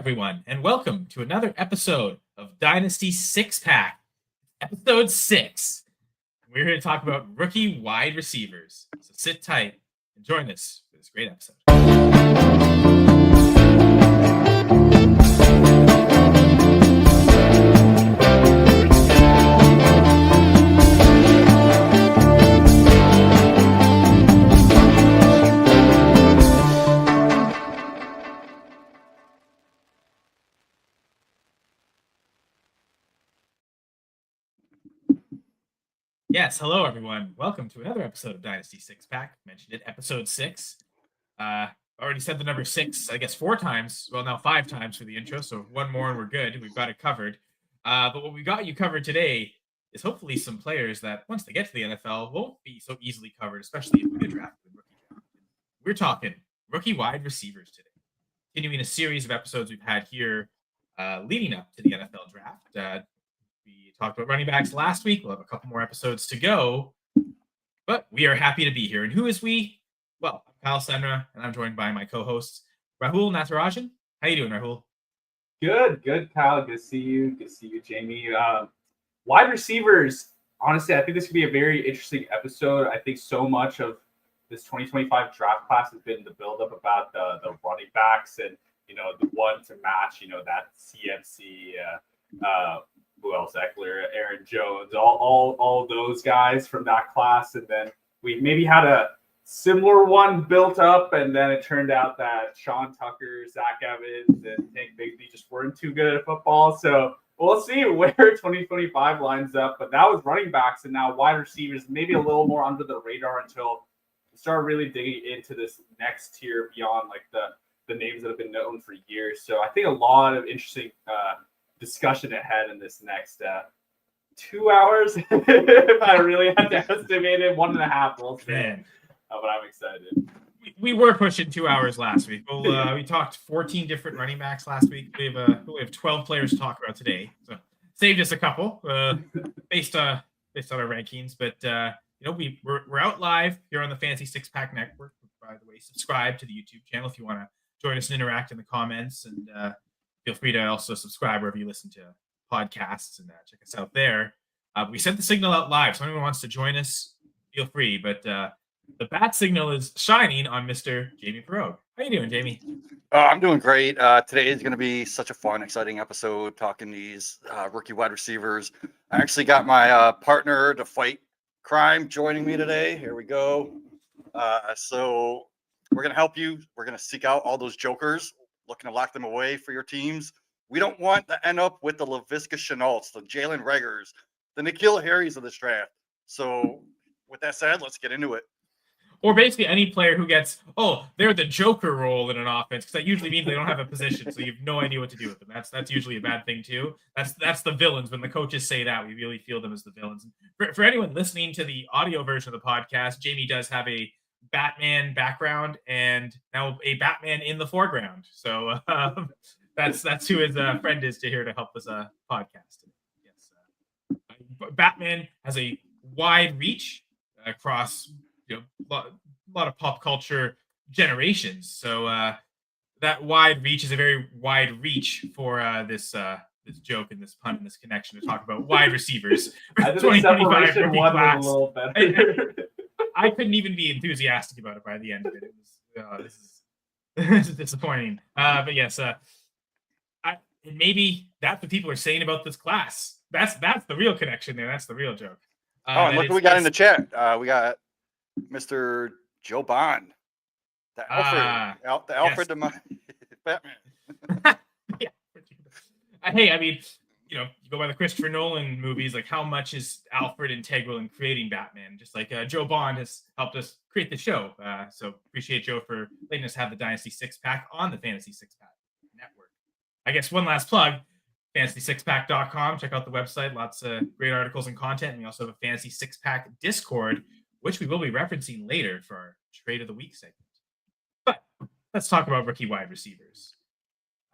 everyone, and welcome to another episode of Dynasty Six Pack, episode 6. We're here to talk about rookie wide receivers. So sit tight and join us for this great episode. Yes, hello everyone. Welcome to another episode of Dynasty Six Pack. Mentioned it, episode 6. Already said the number 6, I guess 4 times. Well, now 5 times for the intro, so one more and we're good. We've got it covered. But what we got you covered today is hopefully some players that once they get to the NFL won't be so easily covered, especially if we get drafted in rookie draft. We're talking rookie wide receivers today. Continuing a series of episodes we've had here leading up to the NFL draft. We talked about running backs last week. We'll have a couple more episodes to go, but we are happy to be here. And who is we? Well, I'm Kyle Senra, and I'm joined by my co-hosts, Rahul Natarajan. How you doing, Rahul? Good, Kyle. Good to see you, Jamie. Wide receivers, honestly, I think this could be a very interesting episode. I think so much of this 2025 draft class has been the buildup about the running backs and, the one to match, that CMC, who else? Eckler, Aaron Jones, all those guys from that class. And then we maybe had a similar one built up, and then it turned out that Sean Tucker, Zach Evans, and Tank Bigsby just weren't too good at football. So we'll see where 2025 lines up. But that was running backs, and now wide receivers, maybe a little more under the radar until we start really digging into this next tier beyond like the names that have been known for years. So I think a lot of interesting discussion ahead in this next 2 hours. If I really had to estimate it, 1.5. We'll say. But I'm excited. We were pushing 2 hours last week. Well, we talked 14 different running backs last week. We have 12 players to talk about today. So saved us a couple based on our rankings. But we're out live here on the Fantasy Six Pack Network. By the way, subscribe to the YouTube channel if you want to join us and interact in the comments, and feel free to also subscribe wherever you listen to podcasts and check us out there. We sent the signal out live, so anyone wants to join us, feel free. But the bat signal is shining on Mr. Jamie Perog. How you doing, Jamie? I'm doing great. Today is going to be such a fun, exciting episode talking these rookie wide receivers. I actually got my partner to fight crime joining me today. Here we go. So we're going to help you. We're going to seek out all those jokers looking to lock them away for your teams. We don't want to end up with the Laviska Shenaults, the Jalen Regers, the N'Keal Harrys of this draft. So with that said, let's get into it. Or basically any player who gets, they're the joker role in an offense, because that usually means they don't have a position, so you have no idea what to do with them. That's usually a bad thing too. That's the villains. When the coaches say that, we really feel them as the villains. For anyone listening to the audio version of the podcast, Jamie does have a Batman background and now a Batman in the foreground. So that's who his friend is to here to help us podcast. Yes, Batman has a wide reach across a lot of pop culture generations. So that wide reach is a very wide reach for this joke and this pun and this connection to talk about wide receivers. I think the separation one was a little better. I couldn't even be enthusiastic about it by the end of it. It was this is disappointing. But yes, maybe that's what people are saying about this class. That's the real connection there. That's the real joke. And look what we got in the chat. We got Mr. Joe Bond, the Alfred de Batman. Yeah. Hey, I mean, you go by the Christopher Nolan movies, like how much is Alfred integral in creating Batman? Just like Joe Bond has helped us create the show. So appreciate Joe for letting us have the Dynasty Six Pack on the Fantasy Six Pack Network. I guess one last plug, fantasy6pack.com. Check out the website. Lots of great articles and content. And we also have a Fantasy Six Pack Discord, which we will be referencing later for our Trade of the Week segment. But let's talk about rookie wide receivers.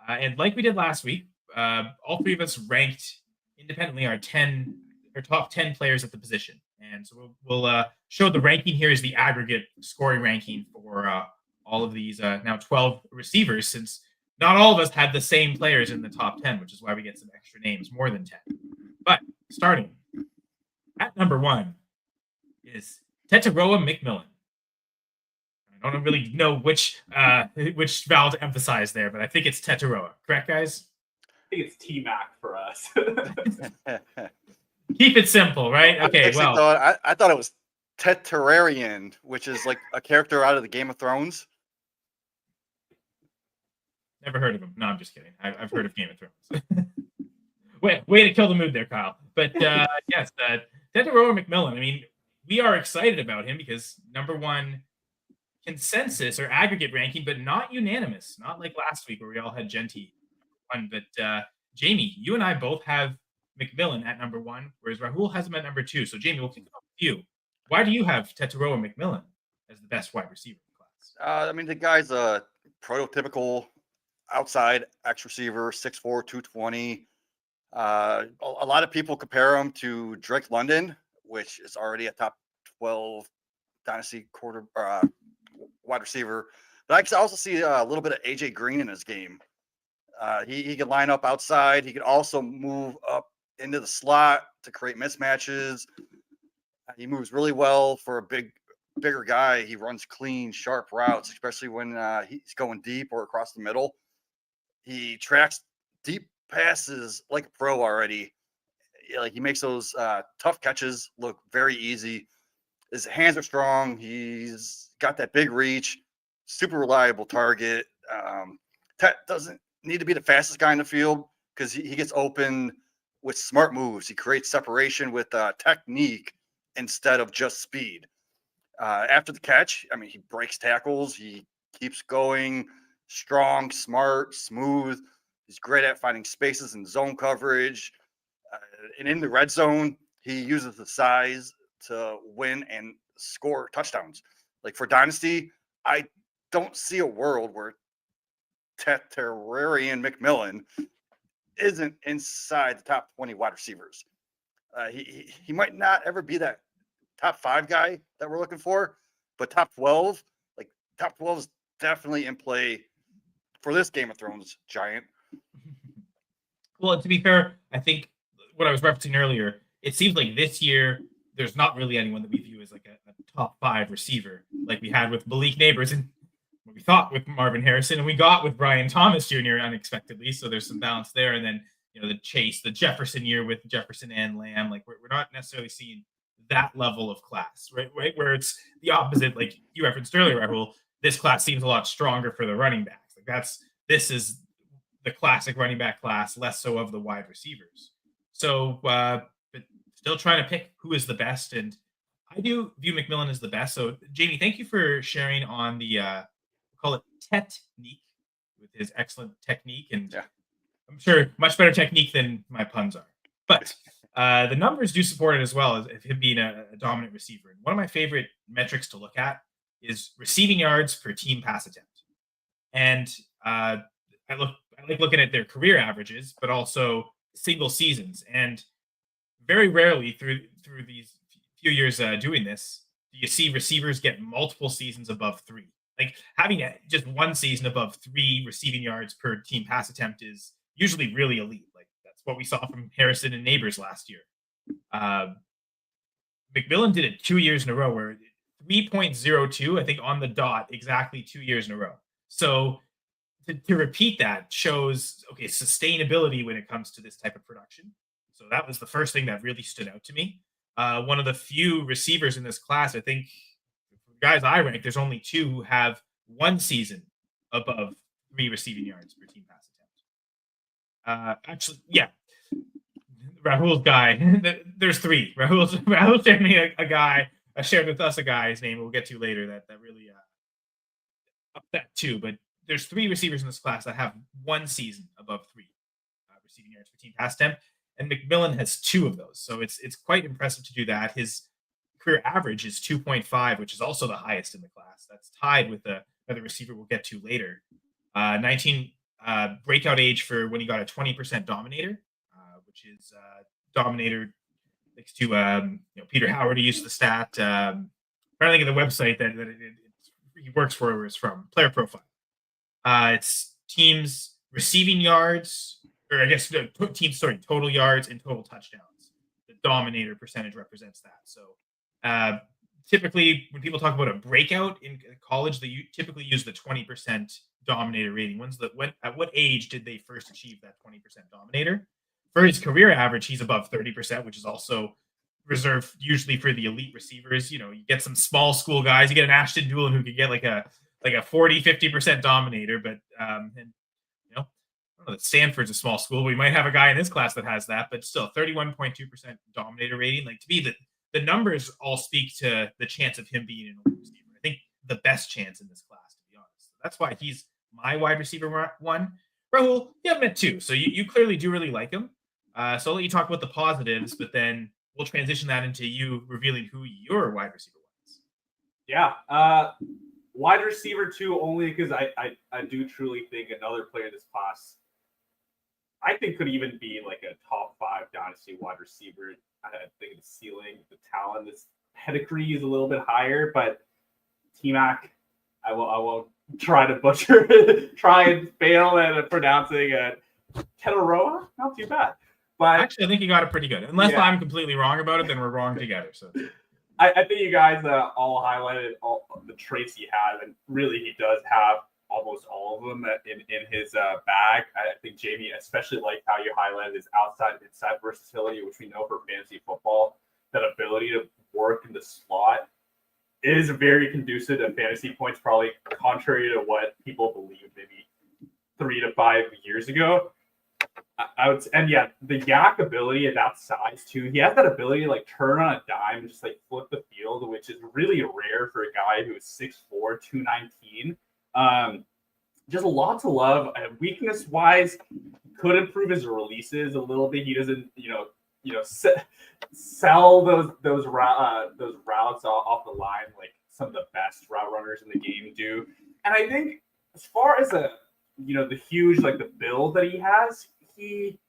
And like we did last week, all three of us ranked independently our top 10 players at the position. And so we'll show the ranking here is the aggregate scoring ranking for all of these now 12 receivers, since not all of us had the same players in the top 10, which is why we get some extra names, more than 10. But starting at number 1 is Tetairoa McMillan. I don't really know which vowel to emphasize there, but I think it's Tetairoa. Correct, guys? I think it's T-Mac for us. Keep it simple, right? Okay, I thought it was Tetairoa, which is like a character out of the Game of Thrones. Never heard of him. No, I'm just kidding. I've heard of Game of Thrones. way to kill the mood there, Kyle. But yes, Tetairoa McMillan. I mean, we are excited about him because number 1 consensus or aggregate ranking, but not unanimous. Not like last week where we all had Genty 1. But Jamie, you and I both have McMillan at number 1, whereas Rahul has him at number 2. So Jamie, we'll kick it off with you. Why do you have Tetairoa McMillan as the best wide receiver in the class? I mean, the guy's a prototypical outside X receiver, 6'4", 220. A lot of people compare him to Drake London, which is already a top 12 Dynasty wide receiver. But I can also see a little bit of AJ Green in his game. He can line up outside. He can also move up into the slot to create mismatches. He moves really well for a bigger guy. He runs clean, sharp routes, especially when he's going deep or across the middle. He tracks deep passes like a pro already. Like he makes those tough catches look very easy. His hands are strong. He's got that big reach, super reliable target. Tet doesn't need to be the fastest guy in the field because he gets open with smart moves. He creates separation with technique instead of just speed. After the catch, I mean, he breaks tackles. He keeps going, strong, smart, smooth. He's great at finding spaces in zone coverage. And in the red zone, he uses the size to win and score touchdowns. Like for Dynasty, I don't see a world where Tetairoa McMillan isn't inside the top 20 wide receivers. He might not ever be that top 5 guy that we're looking for, but top 12 is definitely in play for this Game of Thrones giant. Well, to be fair, I think what I was referencing earlier, it seems like this year there's not really anyone that we view as like a top 5 receiver like we had with Malik Neighbors and what we thought with Marvin Harrison and we got with Brian Thomas Jr. unexpectedly. So there's some balance there. And then, the Jefferson year with Jefferson and Lamb, like we're not necessarily seeing that level of class, right? Where it's the opposite, like you referenced earlier, Rahul, this class seems a lot stronger for the running backs. Like this is the classic running back class, less so of the wide receivers. So, but still trying to pick who is the best. And I do view McMillan as the best. So Jamie, thank you for sharing on the, call it technique with his excellent technique. And yeah. I'm sure much better technique than my puns are, but the numbers do support it as well as him being a dominant receiver. And one of my favorite metrics to look at is receiving yards per team pass attempt. And I like looking at their career averages, but also single seasons. And very rarely through these few years doing this, do you see receivers get multiple seasons above 3. Like having just one season above 3 receiving yards per team pass attempt is usually really elite. Like that's what we saw from Harrison and Neighbors last year. McMillan did it 2 years in a row where 3.02, I think on the dot, exactly 2 years in a row. So to repeat that shows, okay, sustainability when it comes to this type of production. So that was the first thing that really stood out to me. One of the few receivers in this class, I think, guys I rank, there's only 2 who have 1 season above 3 receiving yards per team pass attempt. Actually, yeah, Rahul's guy. There's 3. Rahul shared me a guy. Shared with us a guy. His name we'll get to later. That really up that too. But there's 3 receivers in this class that have 1 season above 3 receiving yards per team pass attempt, and McMillan has 2 of those. So it's quite impressive to do that. His career average is 2.5, which is also the highest in the class. That's tied with another receiver we'll get to later. 19 breakout age for when he got a 20% dominator, which is dominator next to Peter Howard. He used the stat. I'm trying to think of the website that he works for is from Player Profile. It's teams' receiving yards, or I guess total yards and total touchdowns. The dominator percentage represents that. So typically, when people talk about a breakout in college, they typically use the 20% dominator rating. At what age did they first achieve that 20% dominator? For his career average, he's above 30%, which is also reserved usually for the elite receivers. You get some small school guys. You get an Ashton Doolin who could get like a 40-50% dominator, but and I don't know that Stanford's a small school. We might have a guy in this class that has that, but still 31.2% dominator rating. Like, to me, the numbers all speak to the chance of him being an elite receiver. I think the best chance in this class, to be honest. So that's why he's my wide receiver one. Rahul, you have met two, so you clearly do really like him. So I'll let you talk about the positives, but then we'll transition that into you revealing who your wide receiver was. Yeah. Wide receiver 2 only because I do truly think another player in this class, I think, could even be like a top 5 Dynasty wide receiver. I think the ceiling, the talent, this pedigree is a little bit higher, but T-Mac, I won't try to try and fail at pronouncing it. Tetairoa, not too bad. But actually, I think you got it pretty good. Unless I'm completely wrong about it, then we're wrong together. So I think you guys all highlighted all the traits he has, and really he does have almost all of them in his bag. I think Jamie especially liked how you highlighted his outside and inside versatility, which we know for fantasy football, that ability to work in the slot is very conducive to fantasy points, probably contrary to what people believed maybe 3 to 5 years ago. The yak ability at that size too. He has that ability to like turn on a dime and just like flip the field, which is really rare for a guy who is 6'4", 219. Just lots of love. Weakness wise, could improve his releases a little bit. He doesn't, sell those routes off the line like some of the best route runners in the game do. And I think as far as the huge like the build that he has, he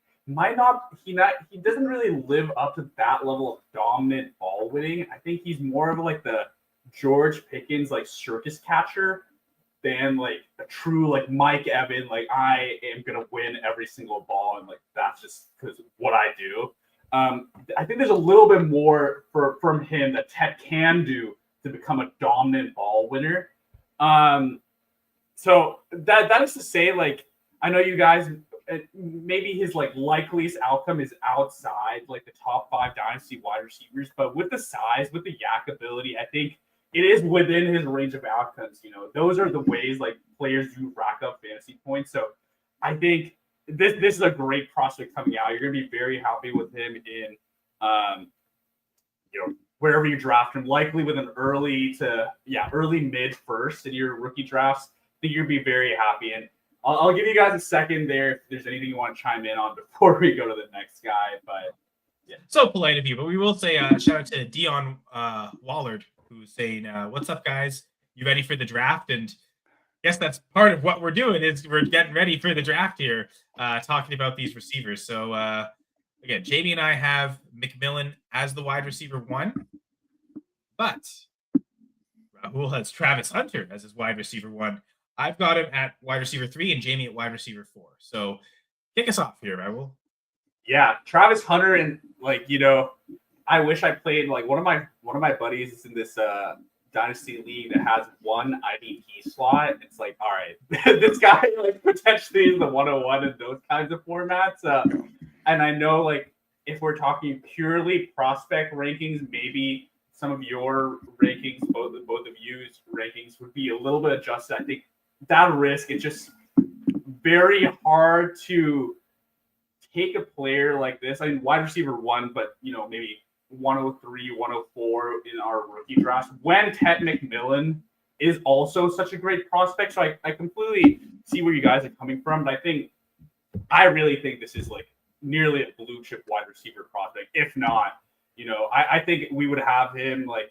doesn't really live up to that level of dominant ball winning. I think he's more of like the George Pickens like circus catcher than like a true like Mike Evans, like I am gonna win every single ball and like that's just because what I do. I think there's a little bit more from him that Tet can do to become a dominant ball winner. So that is to say, like, I know you guys, maybe his like likeliest outcome is outside like the top 5 Dynasty wide receivers, but with the size, with the yak ability, I think it is within his range of outcomes. Those are the ways like players do rack up fantasy points. So I think this is a great prospect coming out. You're going to be very happy with him in, wherever you draft him, likely with an early mid first in your rookie drafts. I think you'll be very happy. And I'll give you guys a second there if there's anything you want to chime in on before we go to the next guy. But yeah, so polite of you. But we will say shout out to Dion Wallard, who's saying, "What's up, guys? You ready for the draft?" And I guess that's part of what we're doing is we're getting ready for the draft here, talking about these receivers. So again, Jamie and I have McMillan as the wide receiver 1, but Rahul has Travis Hunter as his wide receiver 1. I've got him at wide receiver 3 and Jamie at wide receiver 4. So kick us off here, Rahul. Yeah, Travis Hunter, and like I wish I played like one of my buddies is in this Dynasty league that has one IDP slot. It's like, all right, this guy like potentially is the 101 in those kinds of formats. And I know like if we're talking purely prospect rankings, maybe some of your rankings, both of you's rankings would be a little bit adjusted. I think that risk, it's just very hard to take a player like this. I mean, wide receiver 1, but maybe 103, 104 in our rookie drafts when Ted McMillan is also such a great prospect. So I completely see where you guys are coming from, but I really think this is like nearly a blue chip wide receiver prospect. If not, I think we would have him like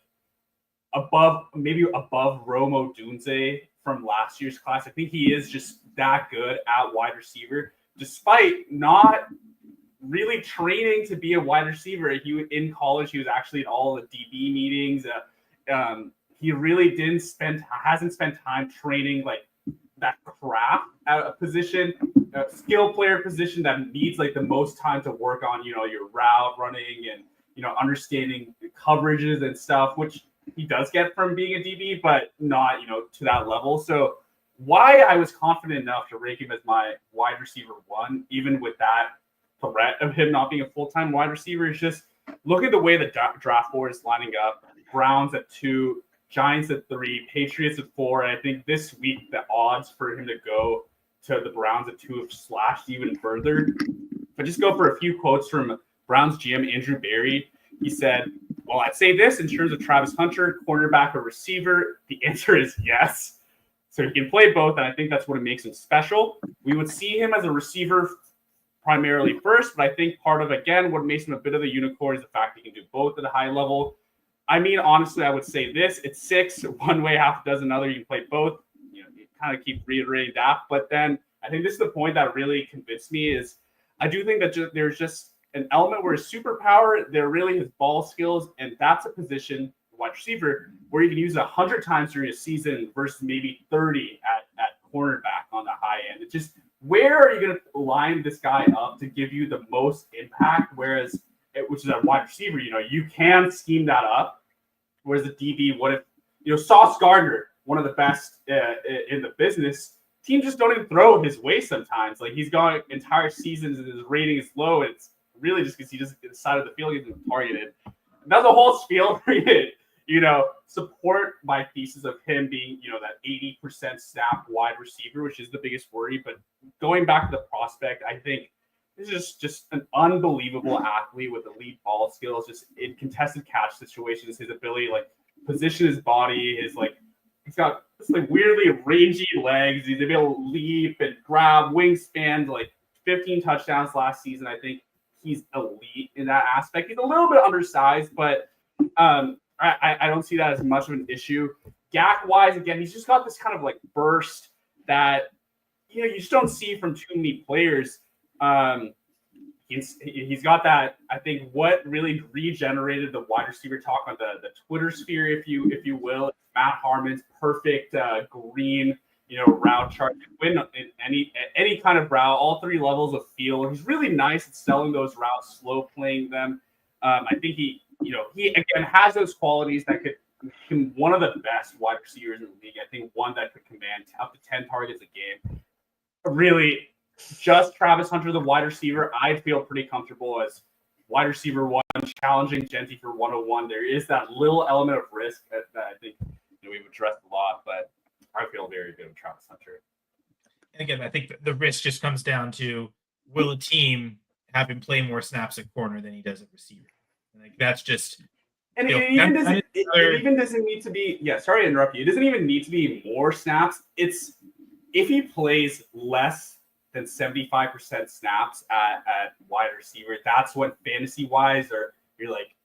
above Romo Dunze from last year's class. I think he is just that good at wide receiver, despite not really training to be a wide receiver. In college, he was actually at all the DB meetings. He really hasn't spent time training like that craft a position, a skill player position that needs like the most time to work on, you know, your route running and, you know, understanding the coverages and stuff, which he does get from being a DB, but not, you know, to that level. So why I was confident enough to rank him as my wide receiver one, even with that threat of him not being a full-time wide receiver, is just look at the way the draft board is lining up. Browns at 2, Giants at 3, Patriots at 4. And I think this week the odds for him to go to the Browns at 2 have slashed even further. But just go for a few quotes from Browns GM Andrew Berry. He said, well, I'd say this in terms of Travis Hunter, cornerback or receiver. The answer is yes. So he can play both, and I think that's what makes him special. We would see him as a receiver primarily first, but I think part of, again, what makes him a bit of a unicorn is the fact he can do both at a high level. I mean, honestly, I would say this. It's 6, one way, half a dozen other. You can play both. You know, you kind of keep reiterating that. But then I think this is the point that really convinced me is I do think that there's just an element where his superpower, they're really his ball skills, and that's a position, wide receiver, where you can use 100 times during a season versus maybe 30 at cornerback on the high end. It's just, where are you going to line this guy up to give you the most impact? Whereas, which is a wide receiver, you know, you can scheme that up. Whereas a DB, what if, you know, Sauce Gardner, one of the best in the business, teams just don't even throw his way sometimes. Like, he's gone entire seasons and his rating is low. It's really just because he doesn't get the side of the field, he's been targeted. And that's a whole spiel for you know, support my thesis of him being, you know, that 80% snap wide receiver, which is the biggest worry. But going back to the prospect, I think this is just an unbelievable athlete with elite ball skills, just in contested catch situations, his ability, like, position his body, is like, he's got this like weirdly rangy legs. He's able to leap and grab, wingspan, like 15 touchdowns last season. I think he's elite in that aspect. He's a little bit undersized, but I don't see that as much of an issue. Gak-wise, again, he's just got this kind of like burst that, you know, you just don't see from too many players. He's got that. I think what really regenerated the wide receiver talk on the Twitter sphere, if you will, Matt Harmon's perfect green, you know, route chart. Win in any kind of route, all 3 levels of feel. He's really nice at selling those routes, slow playing them. I think he again has those qualities that could make him one of the best wide receivers in the league. I think one that could command up to 10 targets a game. Really, just Travis Hunter, the wide receiver, I'd feel pretty comfortable as wide receiver 1, challenging Genty for 101. There is that little element of risk that I think, you know, we've addressed a lot, but I feel very good with Travis Hunter. And again, I think the risk just comes down to, will a team have him play more snaps at corner than he does at receiver? And like, that's just, and you know, it even doesn't need to be. Yeah, sorry to interrupt you. It doesn't even need to be more snaps. It's if he plays less than 75% snaps at wide receiver, that's what fantasy wise, or you're like,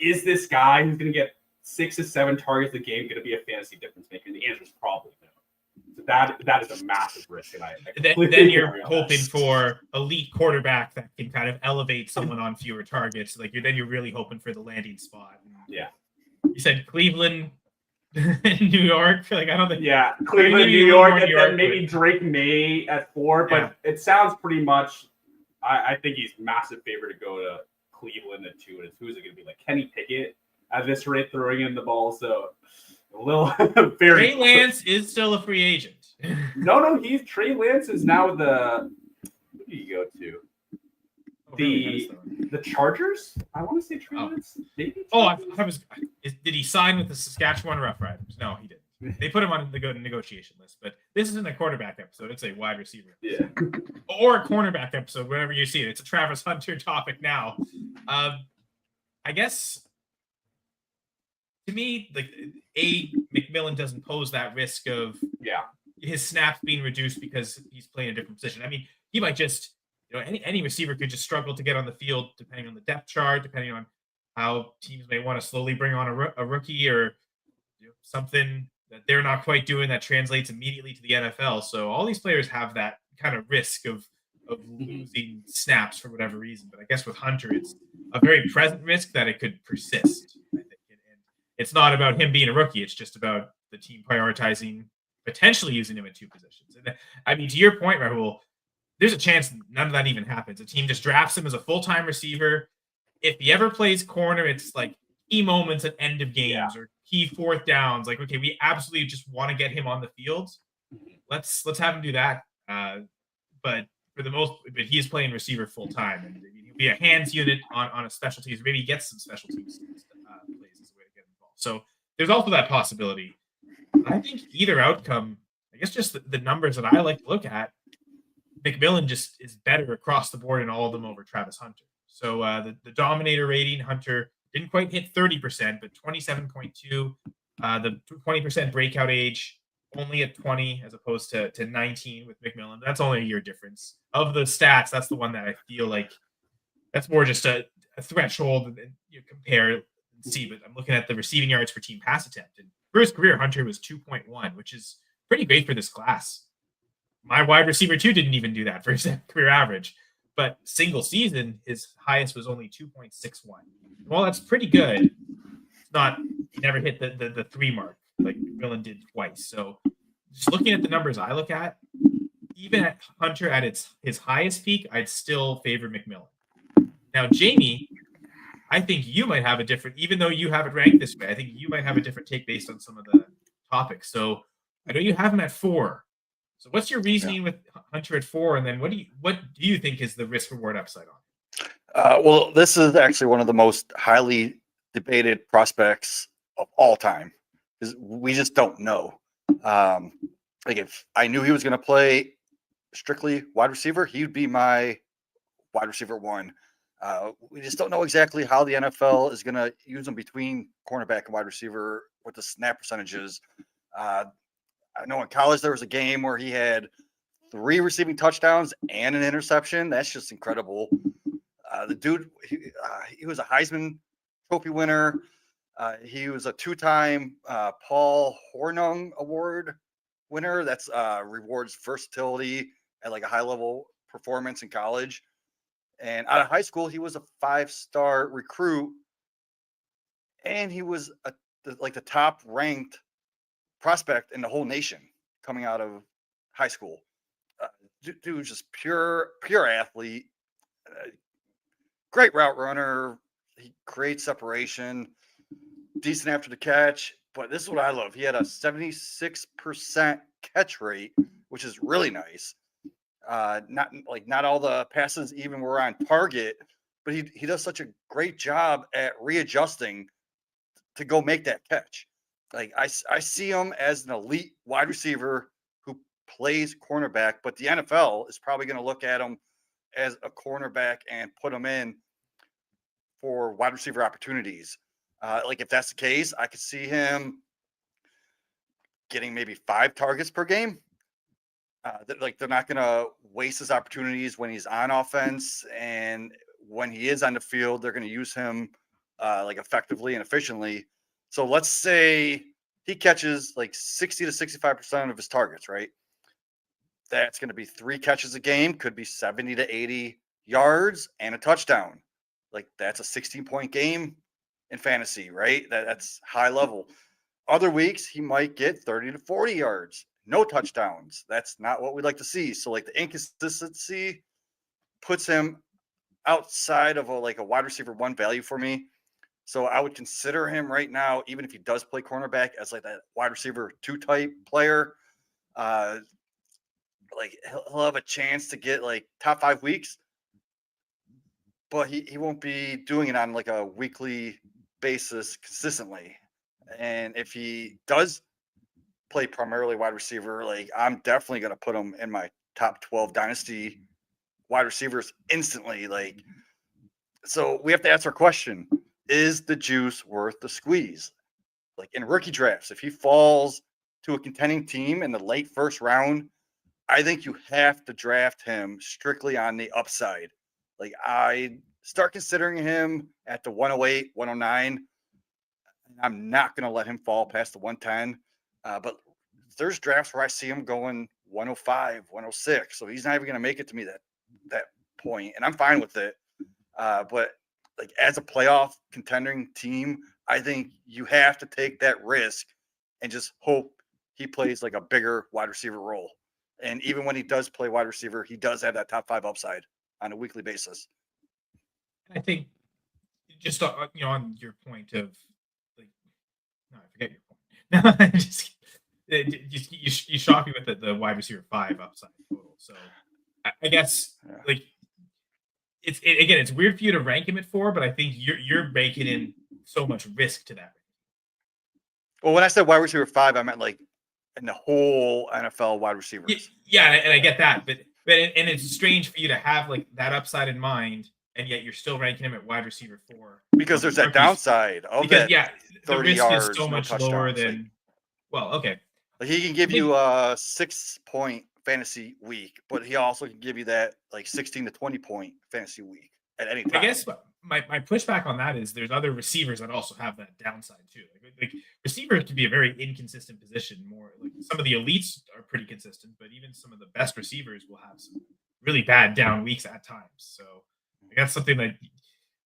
is this guy who's going to get 6 to 7 targets a game going to be a fantasy difference maker? And the answer is probably no. So that is a massive risk. And then you're hoping for elite quarterback that can kind of elevate someone on fewer targets. Like you're really hoping for the landing spot. Yeah. You said Cleveland, New York. Like I don't think. Yeah, Cleveland, New York, and then maybe Drake May at 4. But it sounds pretty much. I think he's massive favorite to go to Cleveland at 2. And who's it going to be? Like Kenny Pickett at this rate throwing in the ball. So a little very. Trey Lance is still a free agent. No, Trey Lance is now the. Who do you go to? The Chargers? I want to say Trey Lance. Maybe. I was. Did he sign with the Saskatchewan Roughriders? No, he didn't. They put him on the negotiation list. But this isn't a quarterback episode. It's a wide receiver. Yeah. Or a cornerback episode, whenever you see it. It's a Travis Hunter topic now. I guess to me, like McMillan doesn't pose that risk of his snaps being reduced because he's playing a different position. I mean, he might just, you know, any receiver could just struggle to get on the field depending on the depth chart, depending on how teams may want to slowly bring on a rookie or, you know, something that they're not quite doing that translates immediately to the NFL. So all these players have that kind of risk of losing snaps for whatever reason. But I guess with Hunter, it's a very present risk that it could persist. I think, and it's not about him being a rookie. It's just about the team prioritizing potentially using him at two positions. And I mean, to your point, Rahul, there's a chance none of that even happens. A team just drafts him as a full-time receiver. If he ever plays corner, it's like key moments at end of games or key fourth downs. Like, okay, we absolutely just want to get him on the field. Let's have him do that. But he is playing receiver full time, and he'll be a hands unit on a special teams. Maybe he gets some special teams plays as a way to get involved. So there's also that possibility. I think either outcome, I guess, just the numbers that I like to look at, McMillan just is better across the board in all of them over Travis Hunter. So the dominator rating, Hunter didn't quite hit 30%, but 27.2. The 20% breakout age, only at 20 as opposed to 19 with McMillan. That's only a year difference. Of the stats, that's the one that I feel like that's more just a threshold and you compare and see. But I'm looking at the receiving yards per team pass attempt. And for his career, Hunter was 2.1, which is pretty great for this class. My wide receiver, too, didn't even do that for his career average. But single season, his highest was only 2.61. Well, that's pretty good. It's not, he never hit the 3 mark like McMillan did twice. So just looking at the numbers I look at, even at Hunter at his highest peak, I'd still favor McMillan. Now, Jamie, I think you might have a different, even though you have it ranked this way, I think you might have a different take based on some of the topics. So I know you have him at 4. So what's your reasoning with Hunter at 4? And then what do you think is the risk reward upside on? Well, this is actually one of the most highly debated prospects of all time because we just don't know. Like if I knew he was going to play strictly wide receiver, he would be my wide receiver 1. We just don't know exactly how the NFL is going to use him between cornerback and wide receiver, what the snap percentages. I know in college there was a game where he had 3 receiving touchdowns and an interception. That's just incredible. The dude, he was a Heisman Trophy winner. He was a 2-time Paul Hornung Award winner. That's rewards versatility at like a high-level performance in college. And out of high school, he was a 5-star recruit, and he was the top-ranked prospect in the whole nation coming out of high school. Dude was just pure athlete, great route runner. He creates separation, decent after the catch. But this is what I love. He had a 76% catch rate, which is really nice. Not all the passes even were on target, but he does such a great job at readjusting to go make that catch. Like I see him as an elite wide receiver who plays cornerback, but the NFL is probably going to look at him as a cornerback and put him in for wide receiver opportunities. Like if that's the case, I could see him getting maybe 5 targets per game. They're not going to waste his opportunities when he's on offense, and when he is on the field, they're going to use him effectively and efficiently. So let's say he catches like 60 to 65% of his targets, right? That's going to be 3 catches a game, could be 70 to 80 yards and a touchdown. Like that's a 16-point game in fantasy, right? That's high level. Other weeks, he might get 30 to 40 yards, no touchdowns. That's not what we'd like to see. So like the inconsistency puts him outside of a wide receiver 1 value for me. So I would consider him right now, even if he does play cornerback, as like that wide receiver 2 type player. He'll have a chance to get like top 5 weeks, but he won't be doing it on like a weekly basis consistently. And if he does play primarily wide receiver, like I'm definitely going to put him in my top 12 dynasty wide receivers instantly. Like, so we have to ask our question. Is the juice worth the squeeze? Like in rookie drafts, if he falls to a contending team in the late first round, I think you have to draft him strictly on the upside. Like I start considering him at the 108, 109. I'm not going to let him fall past the 110. But there's drafts where I see him going 105, 106. So he's not even going to make it to me that point, and I'm fine with it. But like as a playoff contending team, I think you have to take that risk and just hope he plays like a bigger wide receiver role. And even when he does play wide receiver, he does have that top 5 upside on a weekly basis. I think just on your point of like, no, I forget your point. You shock me with the wide receiver 5 upside total. So I guess like it's weird for you to rank him at 4, but I think you're baking in so much risk to that. Well, when I said wide receiver 5, I meant like in the whole NFL wide receivers. Yeah, and I get that, but it's strange for you to have like that upside in mind, and yet you're still ranking him at wide receiver 4 because there's that downside of because that. The risk yards, is so much lower than. Well, okay. Like he can give you a 6-point fantasy week, but he also can give you that like 16 to 20 point fantasy week at any time. I guess my pushback on that is there's other receivers that also have that downside too. Like receivers can be a very inconsistent position. More like some of the elites are pretty consistent, but even some of the best receivers will have some really bad down weeks at times. So that's something that,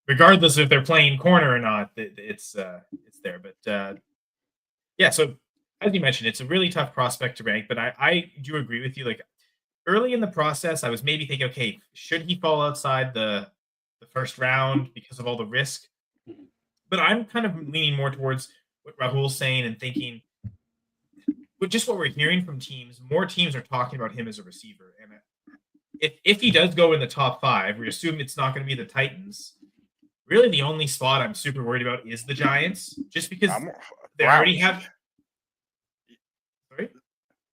regardless if they're playing corner or not, it's there. But yeah, so as you mentioned, it's a really tough prospect to rank. But I do agree with you. Like early in the process, I was maybe thinking, okay, should he fall outside the first round because of all the risk? But I'm kind of leaning more towards what Rahul's saying and thinking, with just what we're hearing from teams, more teams are talking about him as a receiver. And if he does go in the top 5, we assume it's not going to be the Titans. Really, the only spot I'm super worried about is the Giants, just because they already have. Sorry?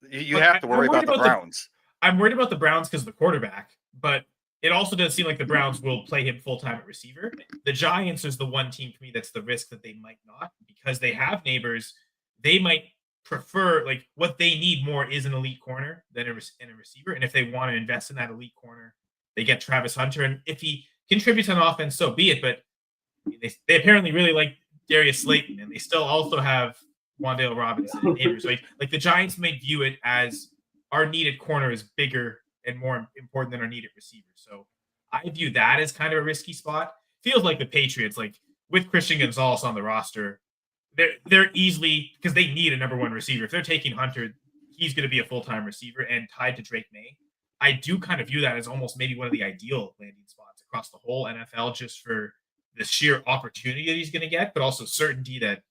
You have to worry about the Browns. I'm worried about the Browns because of the quarterback, but it also does seem like the Browns will play him full-time at receiver. The Giants is the one team for me that's the risk that they might not, because they have neighbors. They might prefer, like, what they need more is an elite corner than a receiver. And if they want to invest in that elite corner, they get Travis Hunter. And if he contributes on offense, so be it. But they apparently really like Darius Slayton, and they still also have Wan'Dale Robinson and neighbors. Like the Giants might view it as our needed corner is bigger and more important than our needed receiver. So I view that as kind of a risky spot. Feels like the Patriots, like with Christian Gonzalez on the roster, they're easily, because they need a number 1 receiver. If they're taking Hunter, he's going to be a full-time receiver and tied to Drake May. I do kind of view that as almost maybe one of the ideal landing spots across the whole NFL, just for the sheer opportunity that he's going to get, but also certainty that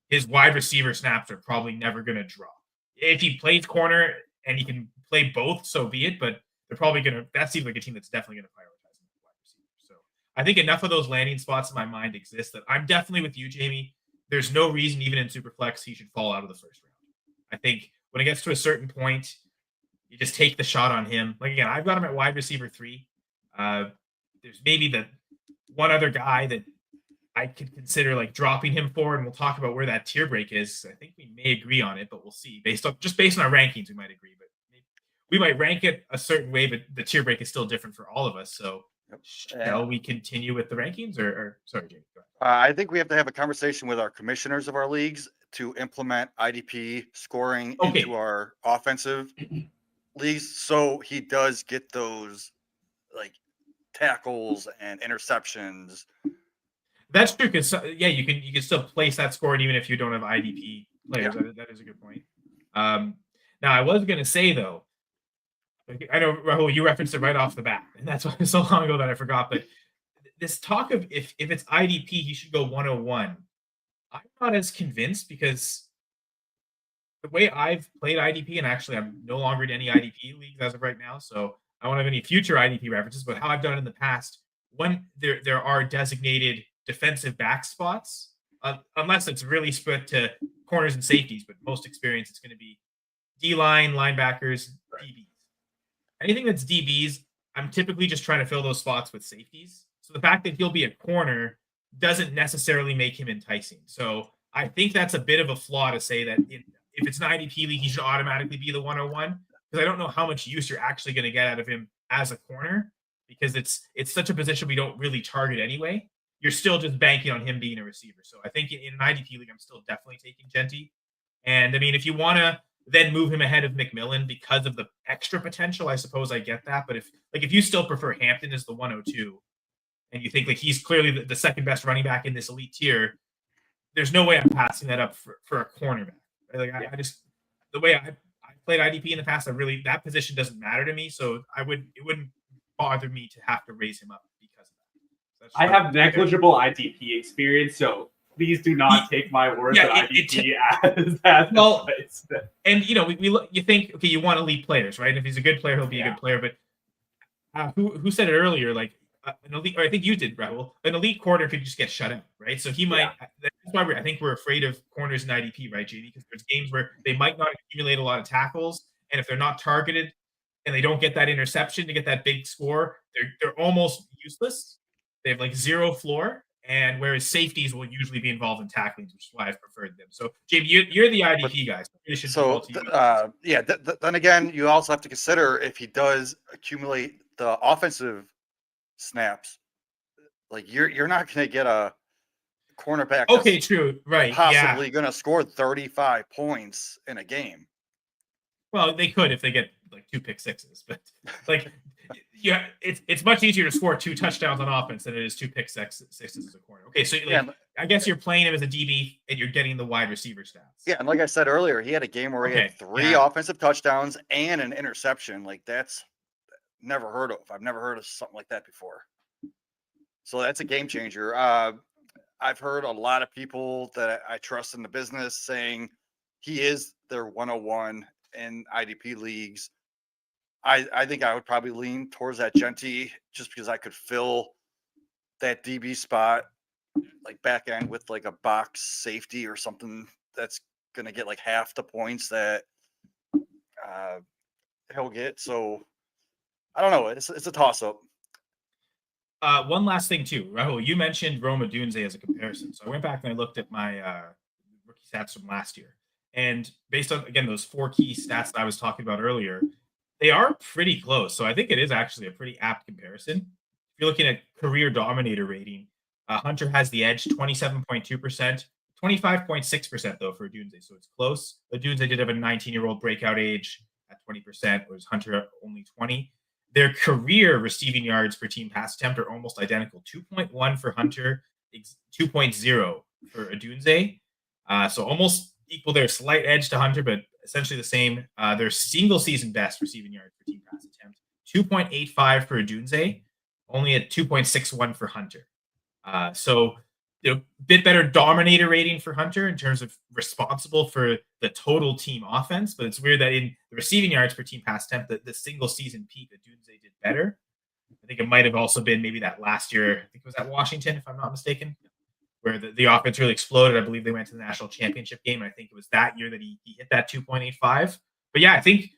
his wide receiver snaps are probably never going to drop. If he plays corner and he can play both, so be it, but they're probably going to, that seems like a team that's definitely going to prioritize him as wide receiver. So I think enough of those landing spots in my mind exist that I'm definitely with you, Jamie. There's no reason, even in Superflex, he should fall out of the first round. I think when it gets to a certain point, you just take the shot on him. Like, again, I've got him at wide receiver 3. There's maybe the one other guy that I could consider like dropping him for, and we'll talk about where that tier break is. I think we may agree on it, but we'll see. Based on our rankings, we might agree, but we might rank it a certain way, but the tier break is still different for all of us. So shall we continue with the rankings, or sorry, Jamie? I think we have to have a conversation with our commissioners of our leagues to implement IDP scoring into our offensive leagues, so he does get those like tackles and interceptions. That's true, because you can still place that score, and even if you don't have IDP players, that is a good point. Now I was going to say though, I know Rahul, you referenced it right off the bat, and that's why it's so long ago that I forgot. But this talk of if it's IDP, he should go 101. I'm not as convinced, because the way I've played IDP, and actually I'm no longer in any IDP leagues as of right now, so I don't have any future IDP references. But how I've done it in the past, when there are designated defensive back spots, unless it's really split to corners and safeties, but most experience it's going to be D-line, linebackers, DBs. Anything that's DBs, I'm typically just trying to fill those spots with safeties. So the fact that he'll be a corner doesn't necessarily make him enticing. So I think that's a bit of a flaw to say that if it's an IDP league, he should automatically be the 101, because I don't know how much use you're actually going to get out of him as a corner, because it's such a position we don't really target anyway. You're still just banking on him being a receiver. So I think in an IDP league, I'm still definitely taking Genty. And I mean, if you want to then move him ahead of McMillan because of the extra potential, I suppose I get that. But if you still prefer Hampton as the 102, and you think like he's clearly the second best running back in this elite tier, there's no way I'm passing that up for a cornerback. Like the way I played IDP in the past, that position doesn't matter to me. So it wouldn't bother me to have to raise him up because of that. I have negligible IDP experience, so please do not take my word that IDP as that. Well, and you think, okay, you want elite players, right? If he's a good player, he'll be a good player. But who said it earlier? Like an elite, or I think you did, Rahul. An elite corner could just get shut out, right? So he might. That's why I think we're afraid of corners in IDP, right, JD? Because there's games where they might not accumulate a lot of tackles, and if they're not targeted and they don't get that interception to get that big score, they're almost useless. They have like zero floor, and whereas safeties will usually be involved in tackling, which is why I've preferred them. So, Jamie, you're the IDP guy. So then again, you also have to consider if he does accumulate the offensive snaps, like you're not going to get a cornerback. Okay, true, right? Possibly going to score 35 points in a game. Well, they could if they get like 2 pick sixes, but like, it's much easier to score 2 touchdowns on offense than it is 2 pick sixes as a corner. Okay, so I guess you're playing him as a DB and you're getting the wide receiver stats. Yeah, and like I said earlier, he had a game where he had 3 offensive touchdowns and an interception. Like that's never heard of. I've never heard of something like that before. So that's a game changer. I've heard a lot of people that I trust in the business saying he is their 101 in IDP leagues. I think I would probably lean towards that Genty just because I could fill that DB spot like back end with like a box safety or something that's going to get like half the points that he'll get. So I don't know. It's a toss up. One last thing too, Rahul, you mentioned Rome Odunze as a comparison. So I went back and I looked at my rookie stats from last year. And based on, again, those 4 key stats that I was talking about earlier, they are pretty close. So I think it is actually a pretty apt comparison. If you're looking at career dominator rating, Hunter has the edge, 27.2%, 25.6% though for Odunze. So it's close. Odunze did have a 19-year-old breakout age at 20%, whereas Hunter only 20. Their career receiving yards per team pass attempt are almost identical. 2.1 for Hunter, 2.0 for Odunze. So almost equal their slight edge to Hunter, but essentially the same. Their single season best receiving yards per team pass attempt, 2.85 for Odunze, only at 2.61 for Hunter. So bit better dominator rating for Hunter in terms of responsible for the total team offense. But it's weird that in the receiving yards per team pass attempt, the single season peak, Odunze did better. I think it might have also been maybe that last year. I think it was at Washington, if I'm not mistaken, where the offense really exploded. I believe they went to the national championship game. And I think it was that year that he hit that 2.85. But yeah, I think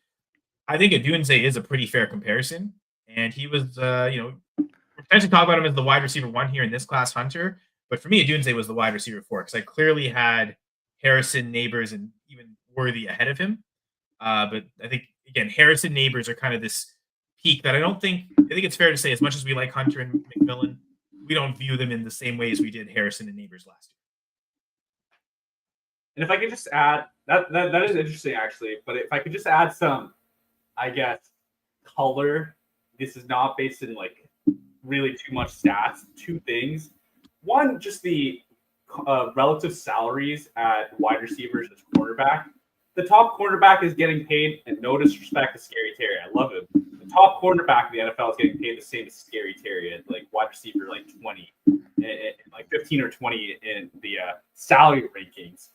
Odunze is a pretty fair comparison. And he was, we're potentially talking about him as the wide receiver 1 here in this class, Hunter. But for me, Odunze was the wide receiver 4 because I clearly had Harrison, Neighbors, and even Worthy ahead of him. But I think, again, Harrison, Neighbors are kind of this peak that I think it's fair to say, as much as we like Hunter and McMillan, we don't view them in the same way as we did Harrison and Neighbors last year. And if I could just add, that is interesting, actually. But if I could just add some, I guess, color. This is not based in, like, really too much stats. 2 things. One, just the relative salaries at wide receivers as quarterback. The top cornerback is getting paid, and no disrespect to Scary Terry. I love him. The top cornerback in the NFL is getting paid the same as Scary Terry at like wide receiver like 20, and like 15 or 20 in the salary rankings.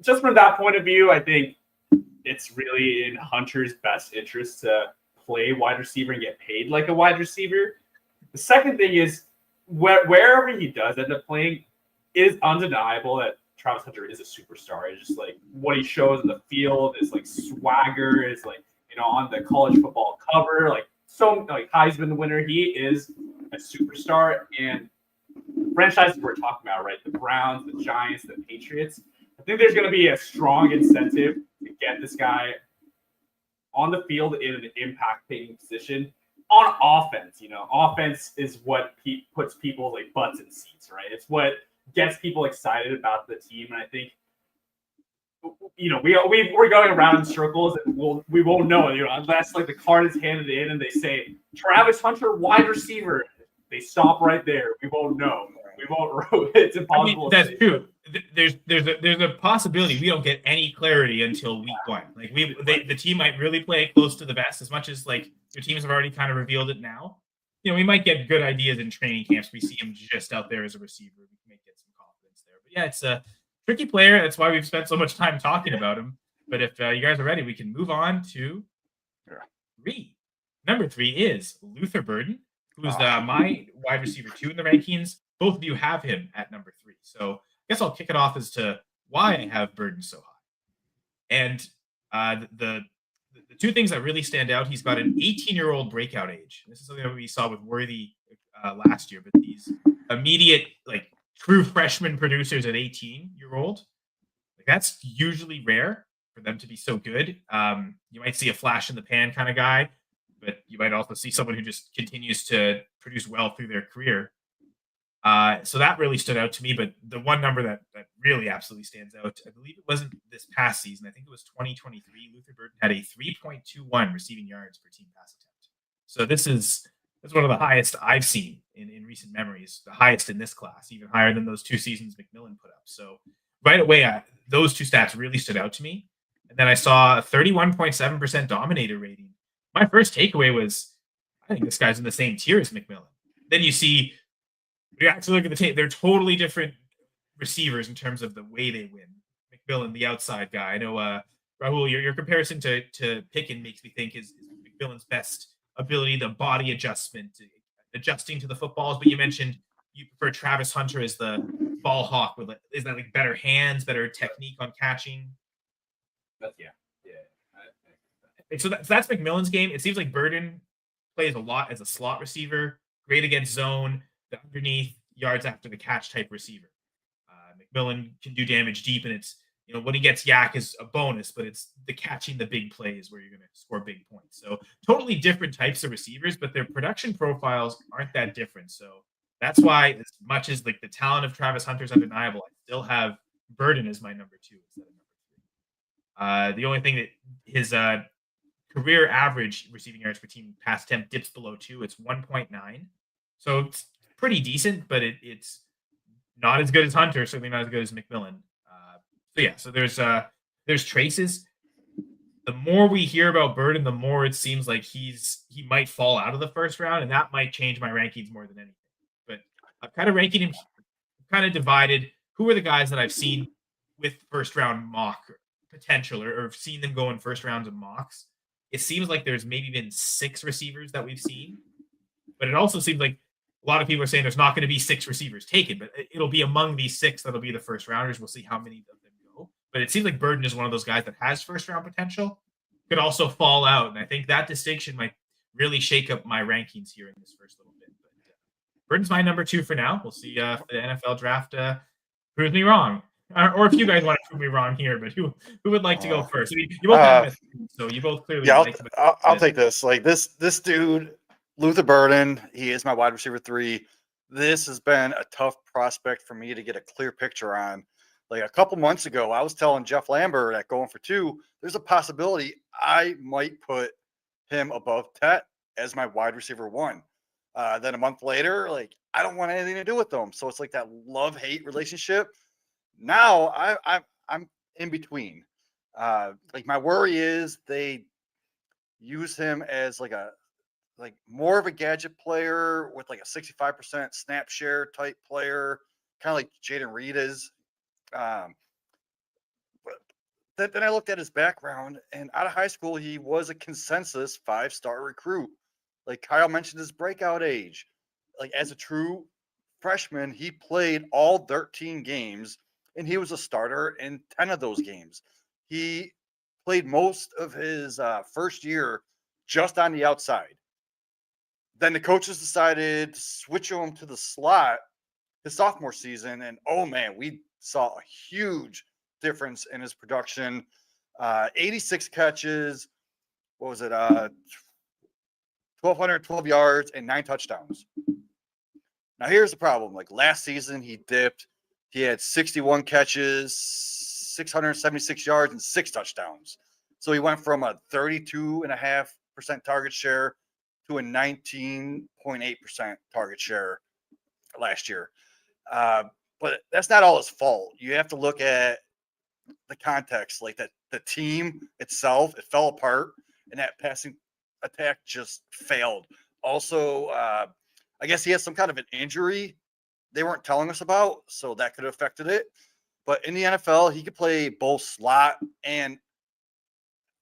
Just from that point of view, I think it's really in Hunter's best interest to play wide receiver and get paid like a wide receiver. The second thing is wherever he does end up playing, it is undeniable that Travis Hunter is a superstar. It's just like what he shows in the field is like swagger. It's like, on the college football cover, like Heisman winner. He is a superstar. And the franchises we're talking about, right? The Browns, the Giants, the Patriots. I think there's going to be a strong incentive to get this guy on the field in an impact-taking position on offense. Offense is what puts people like butts in seats, right? It's what gets people excited about the team. And I think, we're going around in circles, and we won't know, unless like the card is handed in and they say Travis Hunter, wide receiver. They stop right there. We won't know. We won't. It's impossible. That's true. there's a possibility we don't get any clarity until week 1. Like the team might really play it close to the vest, as much as like your teams have already kind of revealed it now. We might get good ideas in training camps. We see him just out there as a receiver. We may get some confidence there. But yeah, it's a tricky player. That's why we've spent so much time talking about him. But if you guys are ready, we can move on to 3. Number 3 is Luther Burden, who's my wide receiver 2 in the rankings. Both of you have him at number 3. So I guess I'll kick it off as to why I have Burden so high. And the 2 things that really stand out, he's got an 18-year-old breakout age. This is something that we saw with Worthy last year, but these immediate, like, true freshman producers at 18-year-old, like, that's usually rare for them to be so good. You might see a flash in the pan kind of guy, but you might also see someone who just continues to produce well through their career. So that really stood out to me. But the one number that really absolutely stands out, I believe it wasn't this past season, I think it was 2023. Luther Burden had a 3.21 receiving yards per team pass attempt. So that's one of the highest I've seen in recent memories, the highest in this class, even higher than those 2 seasons McMillan put up. So right away, those 2 stats really stood out to me. And then I saw a 31.7% dominator rating. My first takeaway was, I think this guy's in the same tier as McMillan. Then you actually look at the tape, they're totally different receivers in terms of the way they win. McMillan, the outside guy. I know, Rahul, your comparison to Pickens makes me think is McMillan's best ability, the body adjustment, adjusting to the footballs. But you mentioned you prefer Travis Hunter as the ball hawk. Is that like better hands, better technique on catching? Yeah. So that's McMillan's game. It seems like Burden plays a lot as a slot receiver, great against zone, the underneath yards after the catch type receiver. McMillan can do damage deep, and it's, when he gets yak is a bonus, but it's the catching the big plays where you're going to score big points. So totally different types of receivers, but their production profiles aren't that different. So that's why, as much as like the talent of Travis Hunter is undeniable, I still have Burden as my number 2 instead of number 3. The only thing that his career average receiving yards per team pass attempt dips below 2. It's 1.9. So it's pretty decent, but it's not as good as Hunter, certainly not as good as McMillan. So there's traces. The more we hear about Burden, the more it seems like he might fall out of the first round, and that might change my rankings more than anything. But I'm kind of ranking him, kind of divided. Who are the guys that I've seen with first round mock potential, or seen them go in first rounds of mocks? It seems like there's maybe been 6 receivers that we've seen, but it also seems like a lot of people are saying there's not going to be 6 receivers taken, but it'll be among these 6 that'll be the first rounders. We'll see how many of them go. But it seems like Burden is one of those guys that has first round potential, could also fall out. And I think that distinction might really shake up my rankings here in this first little bit. But Burden's my number 2 for now. We'll see if the NFL draft proves me wrong. Or if you guys want to prove me wrong here, but who would like to go first? You both have so you both clearly like him. I'll take this. Like this dude, Luther Burden, he is my wide receiver 3. This has been a tough prospect for me to get a clear picture on. Like a couple months ago, I was telling Jeff Lambert at going for 2, there's a possibility I might put him above Tet as my wide receiver 1. Then a month later, like, I don't want anything to do with them. So it's like that love-hate relationship. Now I'm in between. Like my worry is they use him as like more of a gadget player with like a 65% snap share type player, kind of like Jaden Reed is. But then I looked at his background, and out of high school, he was a consensus 5-star recruit. Like Kyle mentioned his breakout age. Like as a true freshman, he played all 13 games, and he was a starter in 10 of those games. He played most of his first year just on the outside. Then the coaches decided to switch him to the slot his sophomore season, and oh man, we saw a huge difference in his production. 86 catches, what was it? 1,212 yards and 9 touchdowns. Now here's the problem. Like last season, he dipped. He had 61 catches, 676 yards, and 6 touchdowns. So he went from a 32.5% target share to a 19.8% target share last year. but that's not all his fault. You have to look at the context, like that the team itself, it fell apart, and that passing attack just failed. Also, I guess he has some kind of an injury they weren't telling us about, so that could have affected it. But in the NFL, he could play both slot and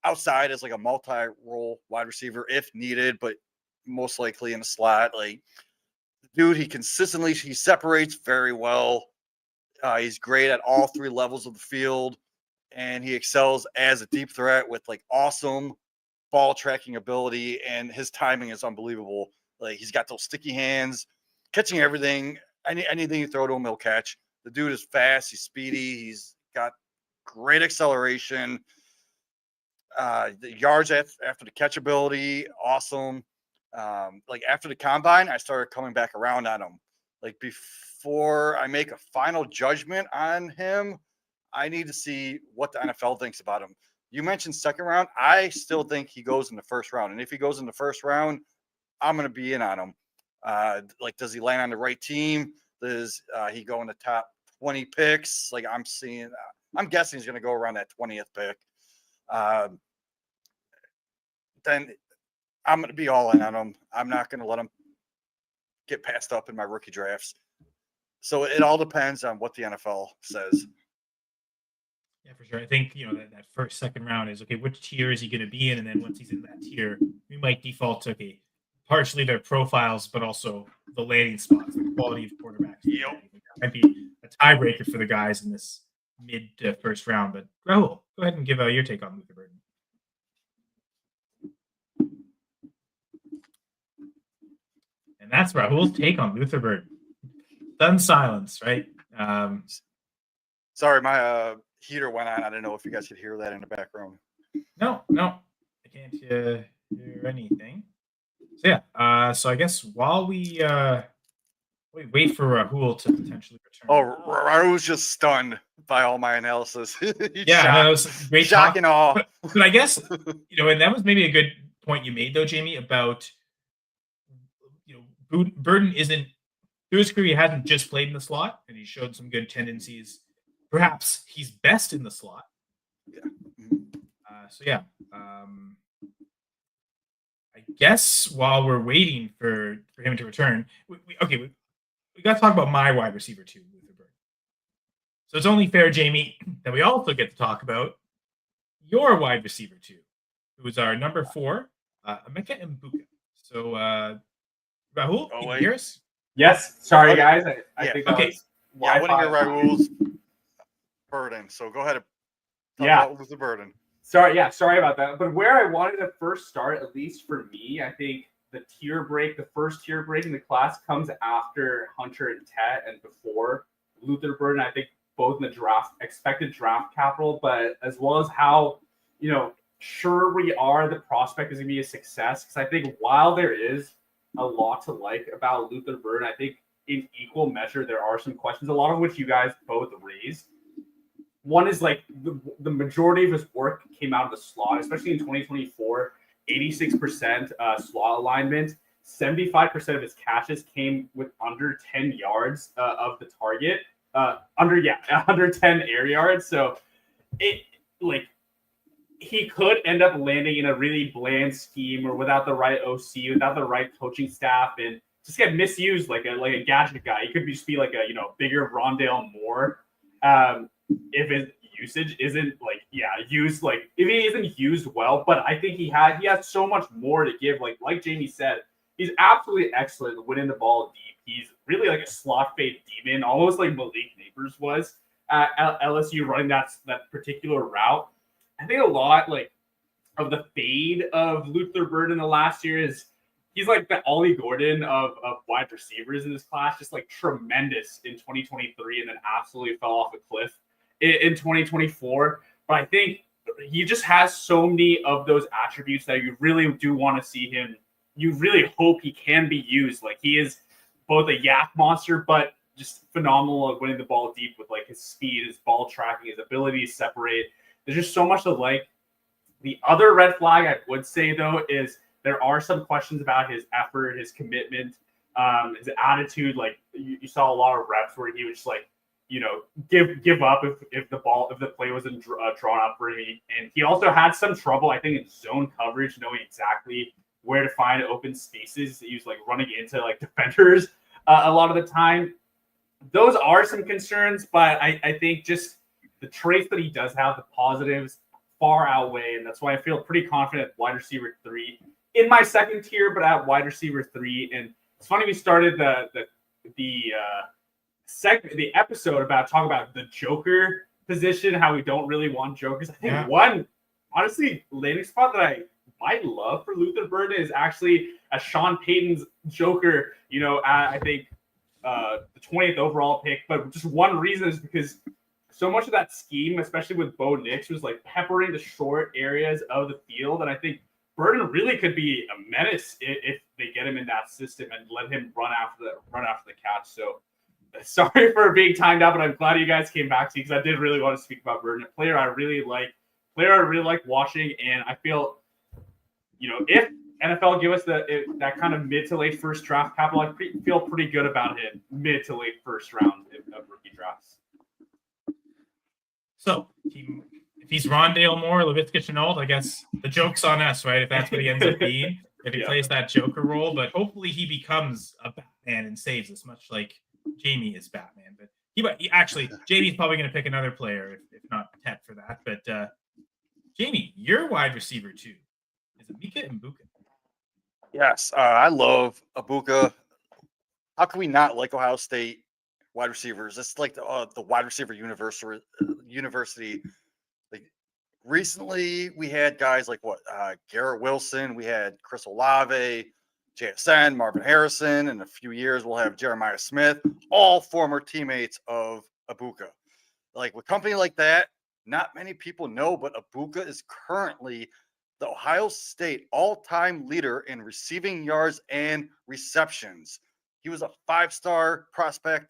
outside as like a multi-role wide receiver if needed, but most likely in the slot. Like, dude, he separates very well. He's great at all three levels of the field, and he excels as a deep threat with like awesome ball tracking ability, and his timing is unbelievable. Like, he's got those sticky hands, catching everything. Anything you throw to him, he'll catch. The dude is fast. He's speedy. He's got great acceleration. The yards after the catchability, awesome. Like after the combine, I started coming back around on him. Like before I make a final judgment on him, I need to see what the NFL thinks about him. You mentioned second round. I still think he goes in the first round. And if he goes in the first round, I'm going to be in on him. Like, does he land on the right team? Does he go in the top 20 picks? Like I'm guessing he's going to go around that 20th pick. Then I'm going to be all in on him. I'm not going to let him get passed up in my rookie drafts. So it all depends on what the NFL says. Yeah, for sure. I think, that first, second round is, okay, which tier is he going to be in? And then once he's in that tier, we might default to, okay, partially their profiles, but also the landing spots, the quality of quarterbacks. Yep. That might be a tiebreaker for the guys in this mid to first round. But Rahul, go ahead and give your take on Luther Burden. And that's Rahul's take on Luther Burden. Sudden silence, right? Sorry, my heater went on. I don't know if you guys could hear that in the background. No, I can't hear anything. So yeah, so I guess while we wait for Rahul to potentially return. Oh, Rahul's just stunned by all my analysis. That was great shock and awe. But I guess and that was maybe a good point you made though, Jamie, about Burden isn't through his career. He hasn't just played in the slot, and he showed some good tendencies. Perhaps he's best in the slot. Yeah. I guess while we're waiting for him to return, we got to talk about my wide receiver too, Luther Burden. So it's only fair, Jamie, that we also get to talk about your wide receiver too, who is our number 4, Emeka Egbuka. So Rahul, can you hear us? Yes. Sorry, guys. I think okay. I want to hear Rahul's burden. So go ahead and talk about Luther Burden. Sorry about that. But where I wanted to first start, at least for me, I think the first tier break in the class comes after Hunter and Tet and before Luther Burden. I think both in the expected draft capital, but as well as how, sure we are the prospect is going to be a success. Because I think while there is a lot to like about Luther Burden, I think in equal measure, there are some questions, a lot of which you guys both raised. One is like the majority of his work came out of the slot, especially in 2024, 86% slot alignment, 75% of his catches came with under 10 yards of the target, under 10 air yards. So he could end up landing in a really bland scheme or without the right OC, without the right coaching staff, and just get misused like a gadget guy. He could just be like a bigger Rondale Moore. If his usage isn't used if he isn't used well, but I think he has so much more to give. Like Jamie said, he's absolutely excellent at winning the ball deep. He's really like a slot fade demon, almost like Malik Neighbors was at LSU running that particular route. I think a lot of the fade of Luther Burden in the last year is he's like the Ollie Gordon of wide receivers in this class, just tremendous in 2023 and then absolutely fell off a cliff in 2024. But I think he just has so many of those attributes that you really do want to see him. You really hope he can be used. He is both a yak monster, but just phenomenal at winning the ball deep with his speed, his ball tracking, his ability to separate. There's just so much to like. The other red flag I would say though is there are some questions about his effort, his commitment, his attitude. You saw a lot of reps where he was just give up if the play wasn't drawn up for me. And he also had some trouble, I think, in zone coverage, knowing exactly where to find open spaces. He was like running into like defenders a lot of the time. Those are some concerns, but I think just the traits that he does have, the positives, far outweigh, and that's why I feel pretty confident at wide receiver 3 in my second tier, but at wide receiver 3. And it's funny we started the episode about talking about the Joker position, how we don't really want Jokers. I think one honestly landing spot that I might love for Luther Burden is actually a Sean Payton's Joker. I think the 20th overall pick, but just one reason is because so much of that scheme, especially with Bo Nix, was like peppering the short areas of the field, and I think Burden really could be a menace if they get him in that system and let him run after the catch. So sorry for being timed out, but I'm glad you guys came back to me because I did really want to speak about Burden, a player I really like watching, and I feel, if NFL give us that kind of mid to late first draft capital, I feel pretty good about him mid to late first round of rookie drafts. So if he's Rondale Moore, Laviska Shenault, I guess the joke's on us, right? If that's what he ends up being, if he plays that Joker role, but hopefully he becomes a Batman and saves us, much like Jamie is Batman. But Jamie's probably going to pick another player, if not Tet for that. But Jamie, your wide receiver 2 is Emeka Egbuka. Yes, I love Egbuka. How can we not like Ohio State wide receivers? It's like the wide receiver university. Like recently, we had guys like Garrett Wilson. We had Chris Olave, JSN, Marvin Harrison. In a few years, we'll have Jeremiah Smith, all former teammates of Egbuka. Like with company like that, not many people know, but Egbuka is currently the Ohio State all-time leader in receiving yards and receptions. He was a 5-star prospect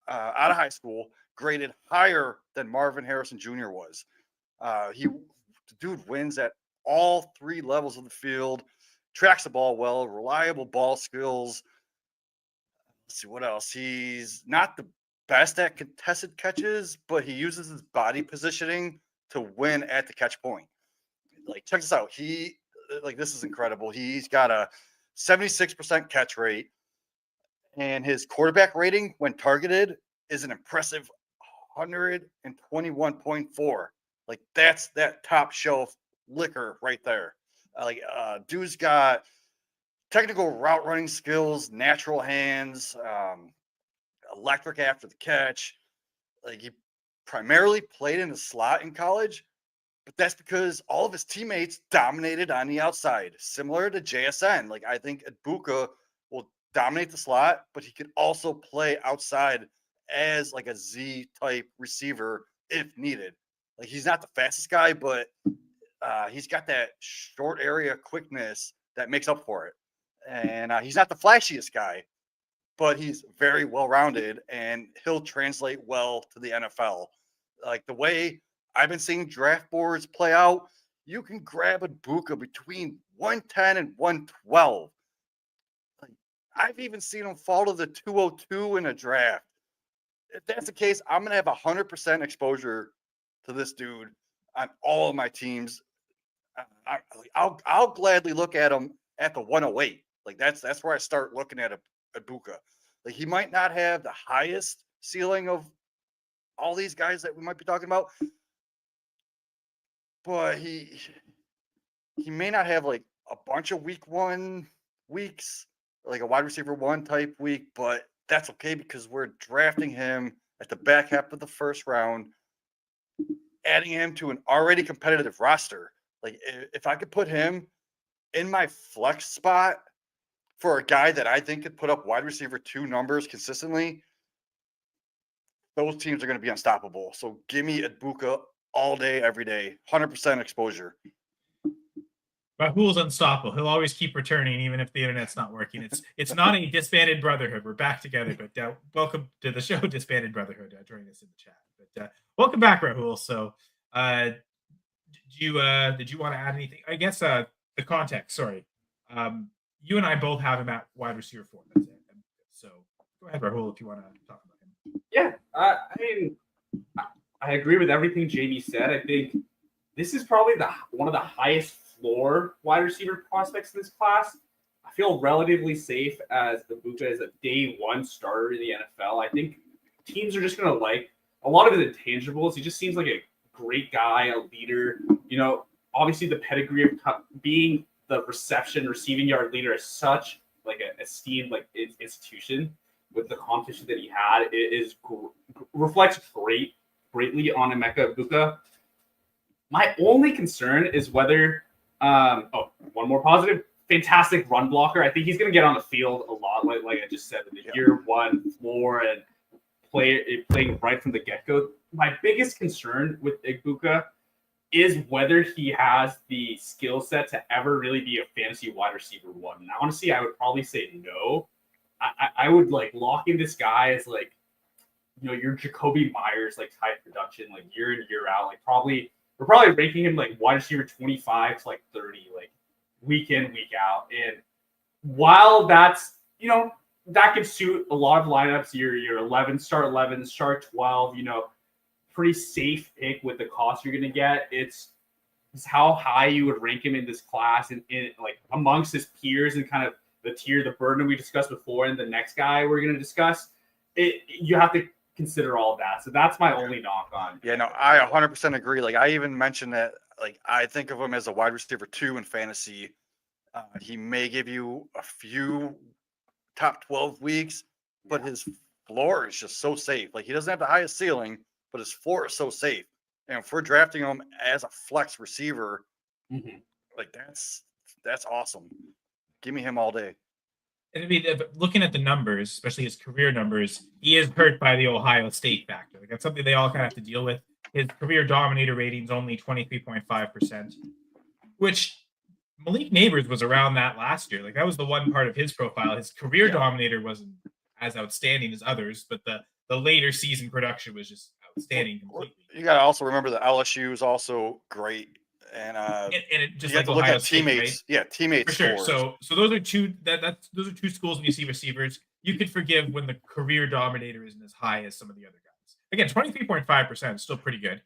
out of high school, graded higher than Marvin Harrison Jr. was. The dude wins at all 3 levels of the field, tracks the ball well, reliable ball skills. Let's see what else. He's not the best at contested catches, but he uses his body positioning to win at the catch point. Like, check this out. This is incredible. He's got a 76% catch rate, and his quarterback rating when targeted is an impressive 121.4. Like, that's that top shelf liquor right there. Dude's got technical route running skills, natural hands, electric after the catch. Like, he primarily played in the slot in college, but that's because all of his teammates dominated on the outside, similar to JSN. Like, I think Egbuka will dominate the slot, but he could also play outside as like a Z-type receiver if needed. Like, he's not the fastest guy, but he's got that short area quickness that makes up for it. And he's not the flashiest guy, but he's very well-rounded, and he'll translate well to the NFL. Like, the way I've been seeing draft boards play out, you can grab Egbuka between 110 and 112. Like, I've even seen him fall to the 202 in a draft. If that's the case, I'm going to have 100% exposure to this dude on all of my teams. I'll gladly look at him at the 108. Like, that's where I start looking at Egbuka. Like, he might not have the highest ceiling of all these guys that we might be talking about, but he may not have like a bunch of week 1 weeks, like a wide receiver 1 type week, but that's okay because we're drafting him at the back half of the first round, adding him to an already competitive roster. Like, if I could put him in my flex spot for a guy that I think could put up wide receiver 2 numbers consistently, those teams are going to be unstoppable. So give me Egbuka all day, every day, 100% exposure. Rahul's unstoppable. He'll always keep returning, even if the internet's not working. It's not a disbanded brotherhood. We're back together. But welcome to the show, Disbanded Brotherhood. Joining us in the chat. But welcome back, Rahul. So, did you want to add anything? I guess the context. Sorry, you and I both have him at wide receiver 4. That's it. So go ahead, Rahul, if you want to talk about him. Yeah, I mean, I agree with everything Jamie said. I think this is probably one of the highest floor wide receiver prospects in this class. I feel relatively safe as Egbuka is a day one starter in the NFL. I think teams are just going to like a lot of his intangibles. He just seems like a great guy, a leader. Obviously the pedigree of being the receiving yard leader is such like an esteemed like institution with the competition that he had. It reflects greatly on Emeka Egbuka. My only concern is whether one more positive, fantastic run blocker. I think he's going to get on the field a lot, like I just said, in the year one floor and playing right from the get-go. My biggest concern with Egbuka is whether he has the skill set to ever really be a fantasy wide receiver one. And honestly, I would probably say no. I would like lock in this guy as like, your Jacoby Myers like type production, like year in, year out. Like we're probably ranking him like wide receiver 25 to like 30, like week in, week out. And while that's, that could suit a lot of lineups, your 11, start 11, start 12, pretty safe pick with the cost you're going to get. It's how high you would rank him in this class and in like amongst his peers and kind of the burden we discussed before, and the next guy we're going to discuss. You have to consider all of that. So that's my only knock on. Yeah, no, I 100% agree. Like I even mentioned that, like I think of him as a wide receiver 2 in fantasy. He may give you a few top 12 weeks, but his floor is just so safe. Like he doesn't have the highest ceiling, but his floor is so safe. And if we're drafting him as a flex receiver, like that's awesome. Give me him all day. And I mean, looking at the numbers, especially his career numbers, he is hurt by the Ohio State factor. Like that's something they all kind of have to deal with. His career dominator rating is only 23.5%, which Malik Neighbors was around that last year. Like that was the one part of his profile. His career dominator wasn't as outstanding as others, but the later season production was just outstanding completely. You got to also remember that LSU is also great. And it just you like have to look Ohio at State, teammates. right? Yeah, teammates. For sure. Scores. So those are two those are two schools when you see receivers. You could forgive when the career dominator isn't as high as some of the other guys. Again, 23.5% is still pretty good.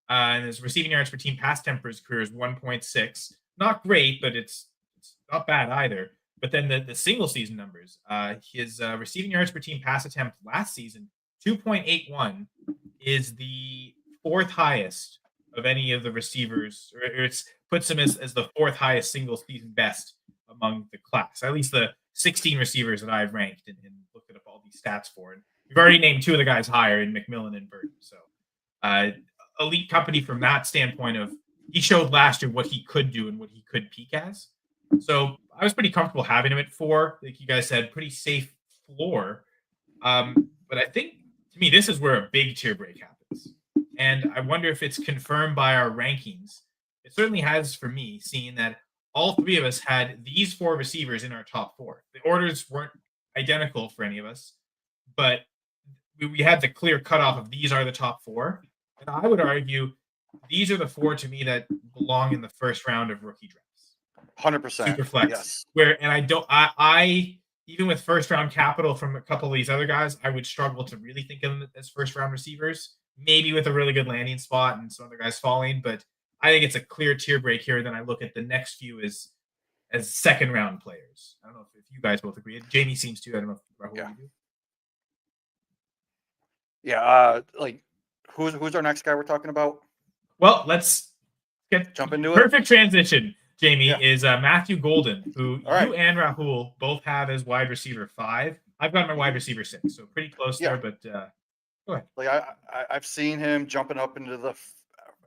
And his receiving yards per team pass temp for his career is 1.6. Not great, but it's not bad either. But then the single season numbers, his receiving yards per team pass attempt last season, 2.81, is the fourth highest of any of the receivers, or it puts him as the fourth highest single season best among the class. At least the 16 receivers that I've ranked and looked up all these stats for. And we've already named two of the guys higher in McMillan and Burton. So elite company from that standpoint of he showed last year what he could do and what he could peak as. So I was pretty comfortable having him at 4. Like you guys said, pretty safe floor. But I think to me, this is where a big tier break happens. And I wonder if it's confirmed by our rankings. It certainly has for me, seeing that all three of us had these 4 receivers in our top 4. The orders weren't identical for any of us, but we had the clear cutoff of these are the top 4. And I would argue these are the 4 to me that belong in the first round of rookie drafts. 100%. Super flex. Yes. I even with first round capital from a couple of these other guys, I would struggle to really think of them as first round receivers. Maybe with a really good landing spot and some other guys falling, but I think it's a clear tier break here. Then I look at the next few as second round players. I don't know if you guys both agree. Jamie seems to. I don't know if Rahul you do. Yeah. Like who's our next guy we're talking about? Well, let's jump into perfect transition. Jamie is Matthew Golden, who you and Rahul both have as wide receiver 5. I've got him at wide receiver 6, so pretty close there. But go ahead. Like I've seen him jumping up into the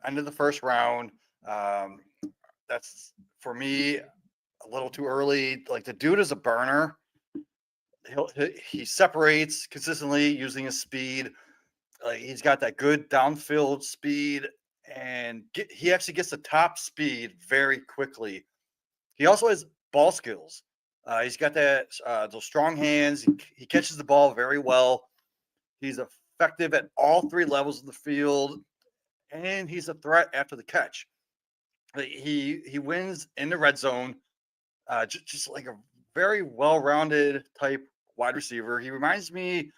end of the first round. That's for me a little too early. Like the dude is a burner. He separates consistently using his speed. Like he's got that good downfield speed, and he actually gets the top speed very quickly. He also has ball skills. He's got that those strong hands. He catches the ball very well. He's effective at all 3 levels of the field, and he's a threat after the catch. He wins in the red zone, just like a very well-rounded type wide receiver. He reminds me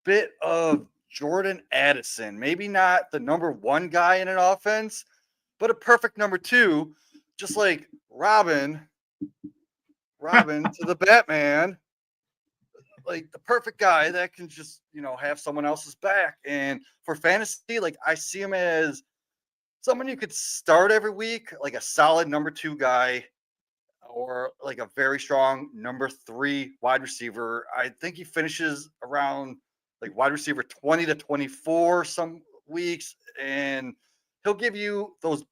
bit of Jordan Addison. Maybe not the number one guy in an offense, but a perfect number two, just like Robin to the Batman. Like the perfect guy that can just, have someone else's back. And for fantasy, like I see him as someone you could start every week, like a solid number two guy or like a very strong number three wide receiver. I think he finishes around like wide receiver 20 to 24 some weeks, and he'll give you those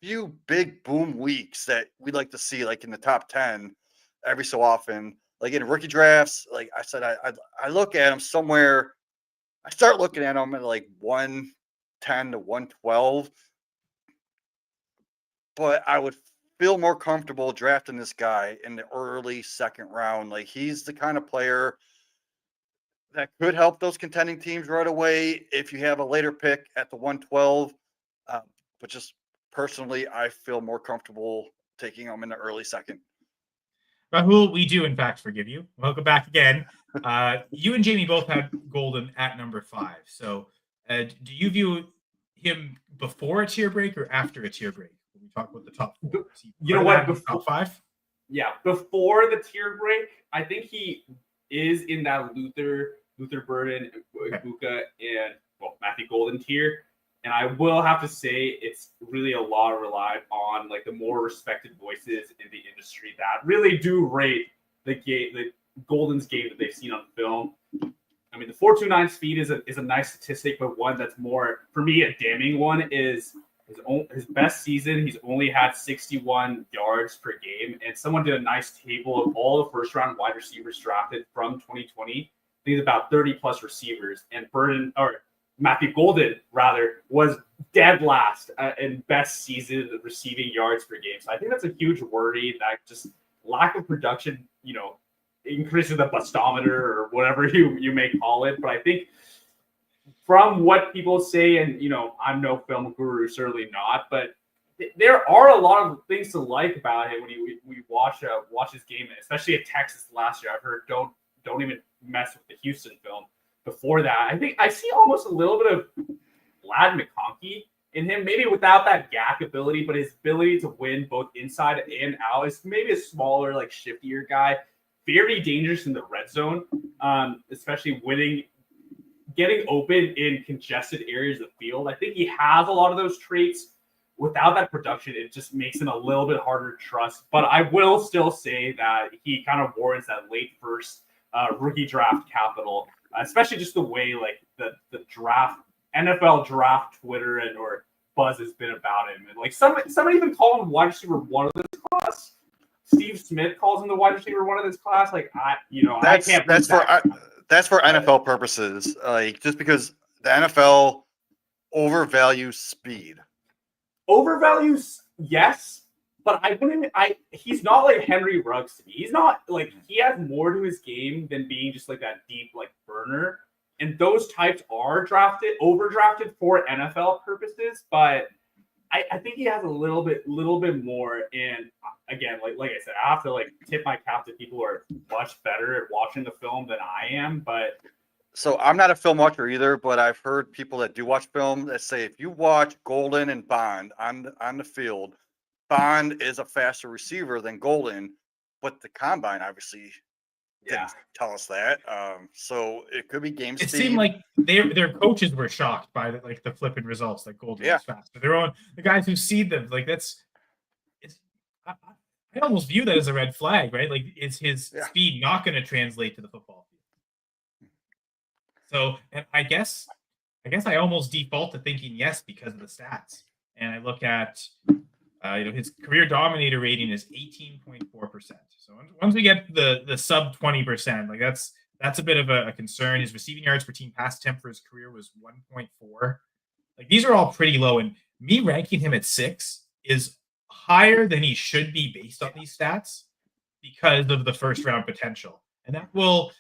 few big boom weeks that we like to see, like in the top 10 every so often. Like in rookie drafts, like I said, I look at him somewhere. I start looking at him at like 110 to 112, but I would feel more comfortable drafting this guy in the early second round. Like he's the kind of player that could help those contending teams right away if you have a later pick at the 112. But just personally, I feel more comfortable taking him in the early second. Rahul, we do in fact forgive you. Welcome back again. You and Jamie both had Golden at number 5. So do you view him before a tier break or after a tier break? When we talk about the top 4. You know what? Top 5? Yeah, before the tier break, I think he is in that Luther Burden, Egbuka, and Matthew Golden tier. And I will have to say it's really a lot relied on like the more respected voices in the industry that really do rate the Golden's game that they've seen on film. I mean, the 4.29 speed is a nice statistic, but one that's more, for me, a damning one is his best season. He's only had 61 yards per game, and someone did a nice table of all the first-round wide receivers drafted from 2020. I think it's about 30-plus receivers, and Matthew Golden, was dead last in best season receiving yards per game. So I think that's a huge worry that just lack of production, increases the bustometer or whatever you may call it. But I think from what people say, and, I'm no film guru, certainly not, but there are a lot of things to like about him when we watch his game, especially at Texas last year. I've heard don't even mess with the Houston film. Before that, I think I see almost a little bit of Vlad McConkey in him, maybe without that gap ability, but his ability to win both inside and out is maybe a smaller, like shiftier guy. Very dangerous in the red zone, especially getting open in congested areas of the field. I think he has a lot of those traits. Without that production, it just makes him a little bit harder to trust. But I will still say that he kind of warrants that late first rookie draft capital. Especially just the way like the draft NFL draft Twitter or buzz has been about him, and like somebody even called him wide receiver 1 of this class. Steve Smith calls him the wide receiver 1 of this class. Like that's for NFL purposes. Like just because the NFL overvalues speed. Overvalues, yes. But he's not like Henry Ruggs to me. He's not like, he has more to his game than being just like that deep, like burner. And those types are overdrafted for NFL purposes. But I think he has a little bit more. And again, like I said, I have to like tip my cap to people who are much better at watching the film than I am. But so I'm not a film watcher either, but I've heard people that do watch film that say if you watch Golden and Bond on the field, Bond is a faster receiver than Golden, but the combine obviously didn't tell us that. So it could be game speed. It seemed like their coaches were shocked by the flipping results that Golden was faster. The guys who see them, like I almost view that as a red flag, right? Like, is his speed not going to translate to the football field? So, and I guess I almost default to thinking yes because of the stats, and I look at. His career dominator rating is 18.4%. So once we get the sub 20%, like that's a bit of a concern. His receiving yards per team pass attempt for his career was 1.4. Like these are all pretty low, and me ranking him at 6 is higher than he should be based on these stats because of the first round potential. And that will.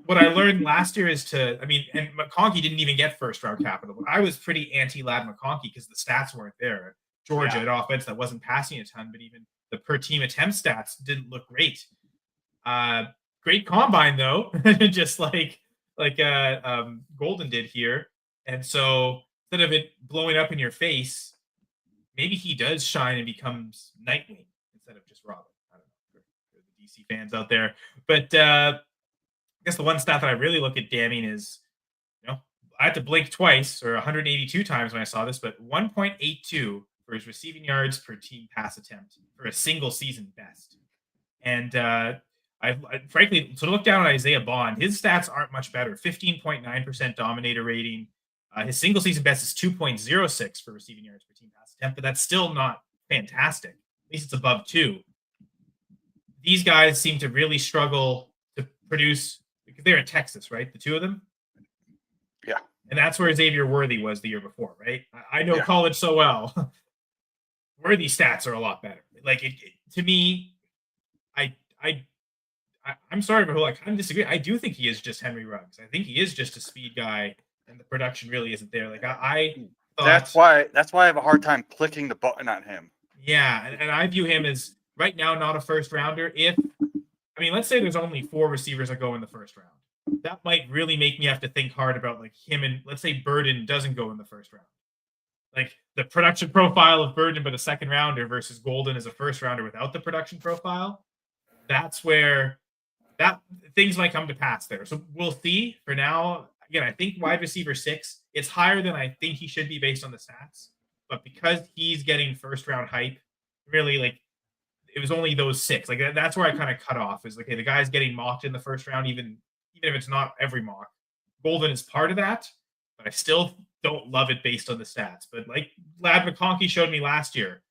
What I learned last year is and McConkey didn't even get first round capital. But I was pretty anti-Lad McConkey because the stats weren't there. Georgia, an offense that wasn't passing a ton, but even the per team attempt stats didn't look great. Great combine though, just like like Golden did here. And so instead of it blowing up in your face, maybe he does shine and becomes Nightwing instead of just Robin. I don't know for the DC fans out there. But I guess the one stat that I really look at damning is, I had to blink twice or 182 times when I saw this, but 1.82 for his receiving yards per team pass attempt for a single season best. And I frankly, to look down on Isaiah Bond, his stats aren't much better. 15.9% dominator rating. His single season best is 2.06 for receiving yards per team pass attempt, but that's still not fantastic. At least it's above 2. These guys seem to really struggle to produce because they're in Texas, right? The two of them. Yeah. And that's where Xavier Worthy was the year before, right? I know college so well. Worthy stats are a lot better. Like to me, I'm sorry, but I kind of disagree. I do think he is just Henry Ruggs. I think he is just a speed guy, and the production really isn't there. Like that's why I have a hard time clicking the button on him. Yeah, and I view him as right now not a first rounder. Let's say there's only 4 receivers that go in the first round. That might really make me have to think hard about like him, and let's say Burden doesn't go in the first round. Like the production profile of Burden but a second rounder versus Golden as a first rounder without the production profile. That's where that things might come to pass there. So we'll see. For now, again, I think wide receiver 6, it's higher than I think he should be based on the stats. But because he's getting first round hype, really like it was only those 6. Like that's where I kind of cut off is like, okay, the guy's getting mocked in the first round, even if it's not every mock. Golden is part of that, but I still don't love it based on the stats. But like Lad McConkey showed me last year,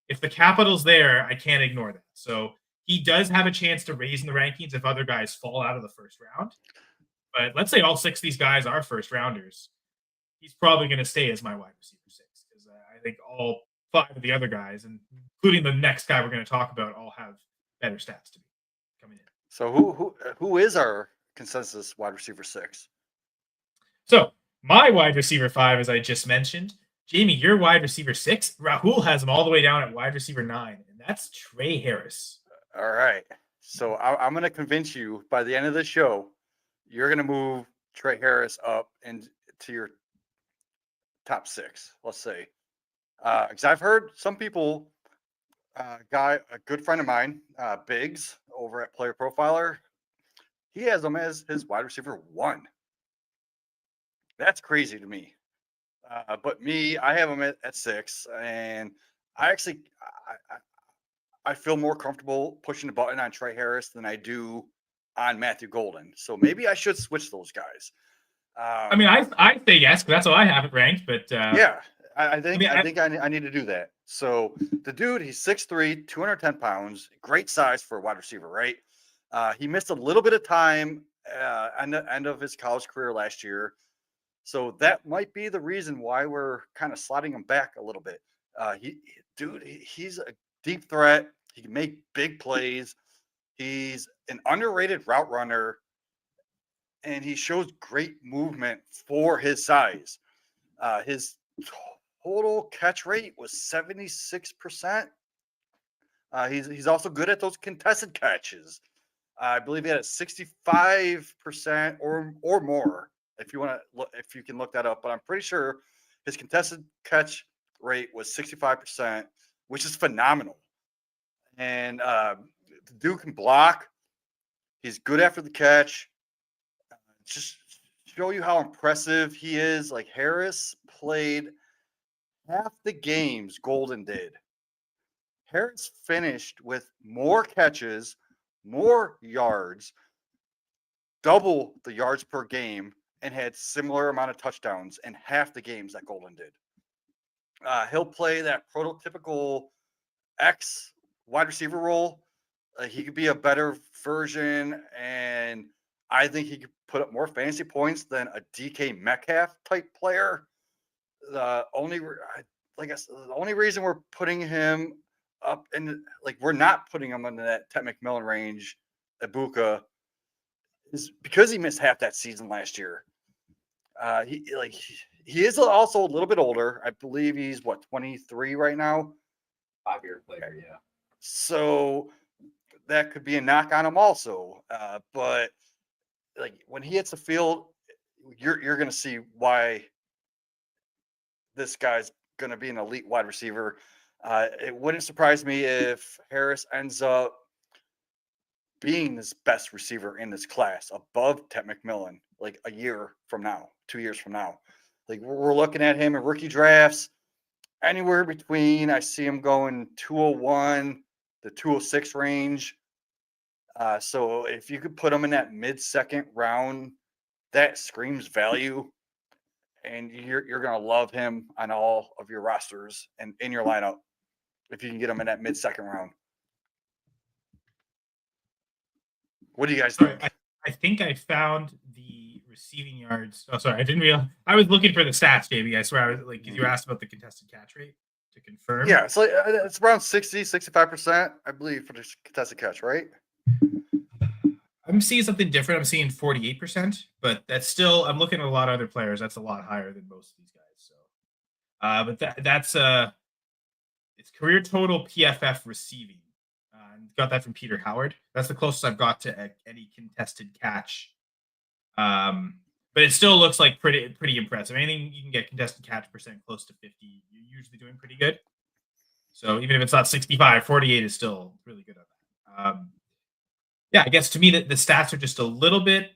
if the capital's there, I can't ignore that. So he does have a chance to raise in the rankings if other guys fall out of the first round. But let's say all 6 of these guys are first rounders. He's probably going to stay as my wide receiver 6 because I think all 5 of the other guys, and including the next guy we're going to talk about, all have better stats to be coming in. So who is our consensus wide receiver 6? So my wide receiver 5, as I just mentioned, Jamie, your wide receiver 6, Rahul has him all the way down at wide receiver 9, and that's Tre Harris. All right. So I'm going to convince you by the end of the show, you're going to move Tre Harris up into your top 6, let's say. Because I've heard some people, a good friend of mine, Biggs, over at Player Profiler, he has him as his wide receiver 1. That's crazy to me. But me, I have him at 6, and I feel more comfortable pushing the button on Tre Harris than I do on Matthew Golden. So maybe I should switch those guys. I say yes, because that's how I have it ranked. But yeah, I think I need to do that. So the dude, he's 6'3", 210 pounds, great size for a wide receiver, right? He missed a little bit of time at the end of his college career last year. So that might be the reason why we're kind of sliding him back a little bit. He's a deep threat. He can make big plays. He's an underrated route runner, and he shows great movement for his size. His total catch rate was 76%. He's also good at those contested catches. I believe he had a 65% or more. If you can look that up, but I'm pretty sure his contested catch rate was 65%, which is phenomenal. And the dude can block. He's good after the catch. Just show you how impressive he is. Like Harris played half the games Golden did. Harris finished with more catches, more yards, double the yards per game, and had similar amount of touchdowns in half the games that Golden did. He'll play that prototypical X wide receiver role. He could be a better version, and I think he could put up more fantasy points than a DK Metcalf type player. The only reason we're putting him up in we're not putting him into that Ted McMillan range, Egbuka, is because he missed half that season last year. He is also a little bit older. I believe he's 23 right now. 5-year player, yeah. So that could be a knock on him also. But when he hits the field, you're going to see why this guy's going to be an elite wide receiver. It wouldn't surprise me if Harris ends up being his best receiver in this class, above Tet McMillan, like a year from now, 2 years from now. Like we're looking at him in rookie drafts, anywhere between, I see him going 201 to 206 range. So if you could put him in that mid-second round, that screams value. And you're going to love him on all of your rosters and in your lineup if you can get him in that mid-second round. What do you guys think? I think I found the receiving yards. Oh, sorry, I didn't realize. I was looking for the stats, JB. I swear, I was like, you asked about the contested catch rate to confirm. Yeah, it's like it's around 65%, I believe, for the contested catch, right? I'm seeing something different. I'm seeing 48%, but that's still. I'm looking at a lot of other players. That's a lot higher than most of these guys. So, but that's it's career total PFF receiving. Got that from Peter Howard. That's the closest I've got to any contested catch. But it still looks like pretty impressive. Anything you can get contested catch percent close to 50, you're usually doing pretty good. So even if it's not 65, 48 is still really good on that. Yeah, I guess to me the stats are just a little bit.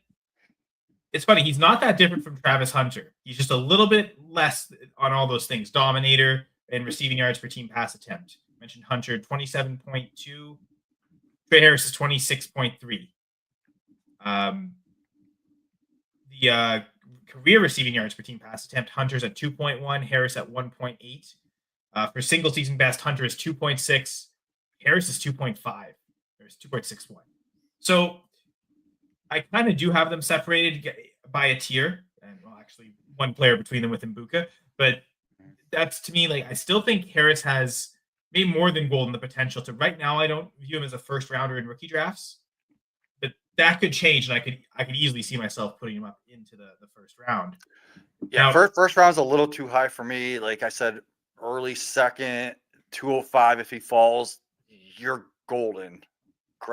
It's funny. He's not that different from Travis Hunter. He's just a little bit less on all those things. Dominator and receiving yards per team pass attempt. I mentioned Hunter, 27.2. Tre Harris is 26.3. The career receiving yards per team pass attempt, Hunter's at 2.1, Harris at 1.8. For single season best, Hunter is 2.6, Harris is 2.5, Harris 2.61. So I kind of do have them separated by a tier, and well, actually one player between them with Egbuka, but that's to me, like, I still think Harris has maybe more than Golden the potential to. Right now, I don't view him as a first rounder in rookie drafts, but that could change, and I could easily see myself putting him up into the first round. Yeah, now, first round's a little too high for me. Like I said, early second, 205. If he falls, you're golden.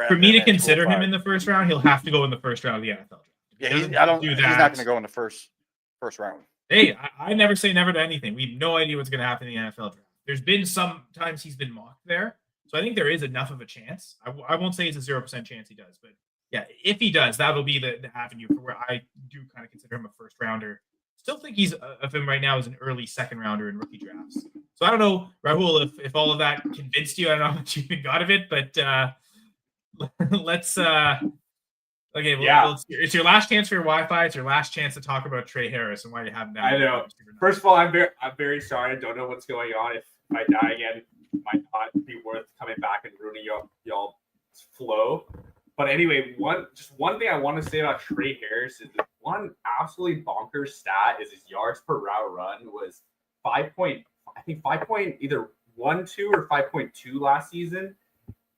For me to consider him in the first round, he'll have to go in the first round of the NFL draft. Yeah, he's not going to go in the first round. Hey, I never say never to anything. We have no idea what's going to happen in the NFL draft. There's been some times he's been mocked there. So I think there is enough of a chance. I won't say it's a 0% chance he does, but yeah, if he does, that'll be the avenue for where I do kind of consider him a first rounder. Still think he's of him right now as an early second rounder in rookie drafts. So I don't know, Rahul, if all of that convinced you. I don't know how much you even got of it, but let's okay, well, yeah. It's your last chance for your Wi-Fi. It's your last chance to talk about Tre Harris and why you haven't done it. I know. First of all, I'm very sorry. I don't know what's going on. If I die again, it might not be worth coming back and ruining y'all's flow. But anyway, one thing I want to say about Tre Harris is one absolutely bonkers stat is his yards per route run was 5 point either 1.2 or 5.2 last season.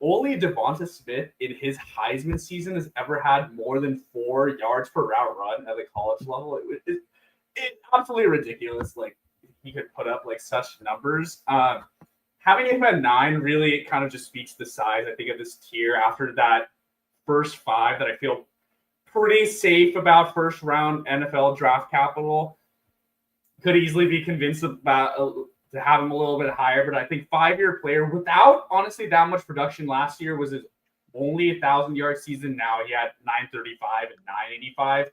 Only Devonta Smith in his Heisman season has ever had more than 4 yards per route run at the college level. It's absolutely ridiculous. Like he could put up like such numbers. Having him at 9 really kind of just speaks to the size, I think, of this tier after that first 5 that I feel pretty safe about first round NFL draft capital. Could easily be convinced about to have him a little bit higher, but I think 5-year player without honestly that much production last year was his only 1,000-yard season. Now he had 935 and 985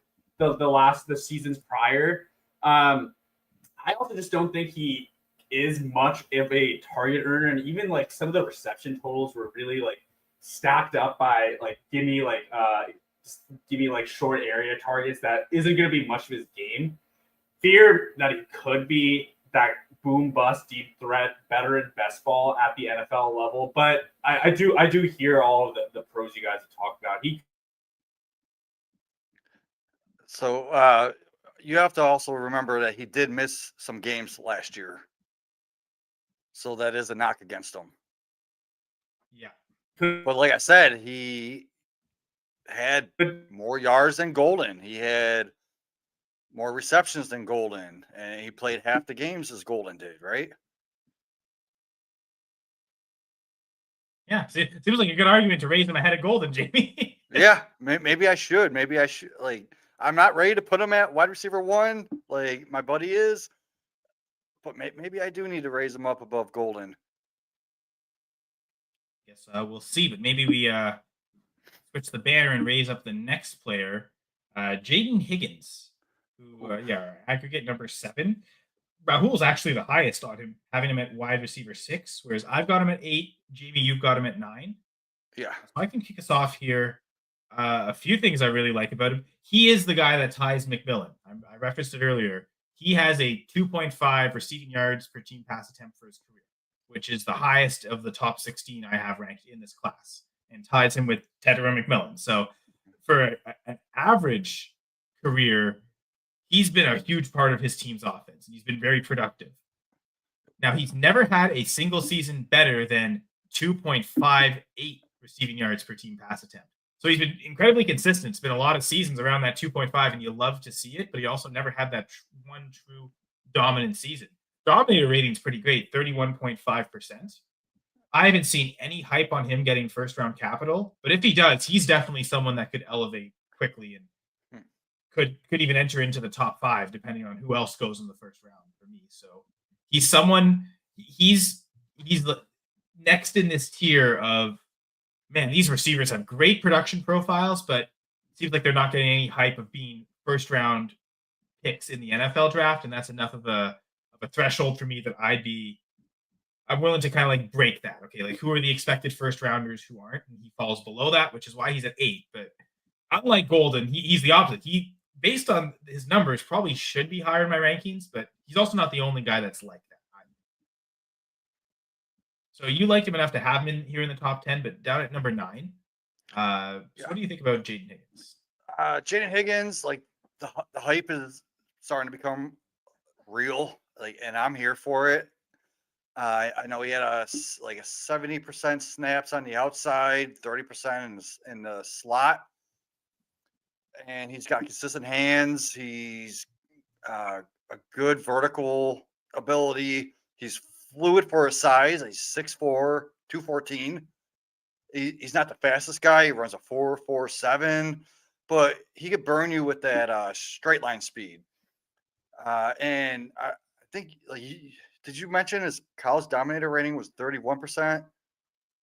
the seasons prior. I also just don't think he is much of a target earner, and even like some of the reception totals were really like stacked up by like give me like short area targets. That isn't going to be much of his game. Fear that he could be that boom bust deep threat veteran best ball at the NFL level, but I do hear all of the pros you guys have talked about. So you have to also remember that he did miss some games last year, so that is a knock against him. Yeah, but like I said, he had more yards than Golden. He had more receptions than Golden, and he played half the games as Golden did, right? Yeah, it seems like a good argument to raise him ahead of Golden, Jamie. Yeah, maybe I should. Maybe I should. Like, I'm not ready to put him at wide receiver 1 like my buddy is, but maybe I do need to raise him up above Golden. Guess we'll see, but maybe we switch the banner and raise up the next player, Jayden Higgins, who our aggregate number 7. Rahul's actually the highest on him, having him at wide receiver 6, whereas I've got him at 8. Jamie, you've got him at 9. Yeah. So I can kick us off here. A few things I really like about him. He is the guy that ties McMillan. I referenced it earlier. He has a 2.5 receiving yards per team pass attempt for his career, which is the highest of the top 16 I have ranked in this class, and ties him with Tetairoa McMillan. So for an average career, he's been a huge part of his team's offense, and he's been very productive. Now, he's never had a single season better than 2.58 receiving yards per team pass attempt. So he's been incredibly consistent. It's been a lot of seasons around that 2.5, and you love to see it, but he also never had that one true dominant season. Dominator rating's pretty great, 31.5%. I haven't seen any hype on him getting first-round capital, but if he does, he's definitely someone that could elevate quickly and could even enter into the top 5, depending on who else goes in the first round for me. So he's someone, he's the next in this tier of, man, these receivers have great production profiles, but it seems like they're not getting any hype of being first round picks in the NFL draft. And that's enough of a threshold for me that I'm willing to kind of like break that. Okay. Like, who are the expected first rounders who aren't? And he falls below that, which is why he's at 8. But unlike Golden, he's the opposite. He, based on his numbers, probably should be higher in my rankings, but he's also not the only guy that's like that. So you liked him enough to have him here in the top 10, but down at number 9. So what do you think about Jayden Higgins? Jayden Higgins, like the hype is starting to become real, like, and I'm here for it. I know he had a 70% snaps on the outside, 30% in the slot, and he's got consistent hands. He's a good vertical ability. He's fluid for his size. He's 6'4", 214. He's not the fastest guy. He runs a 4.47, but he could burn you with that straight line speed. And I think, like, did you mention his college dominator rating was 31%?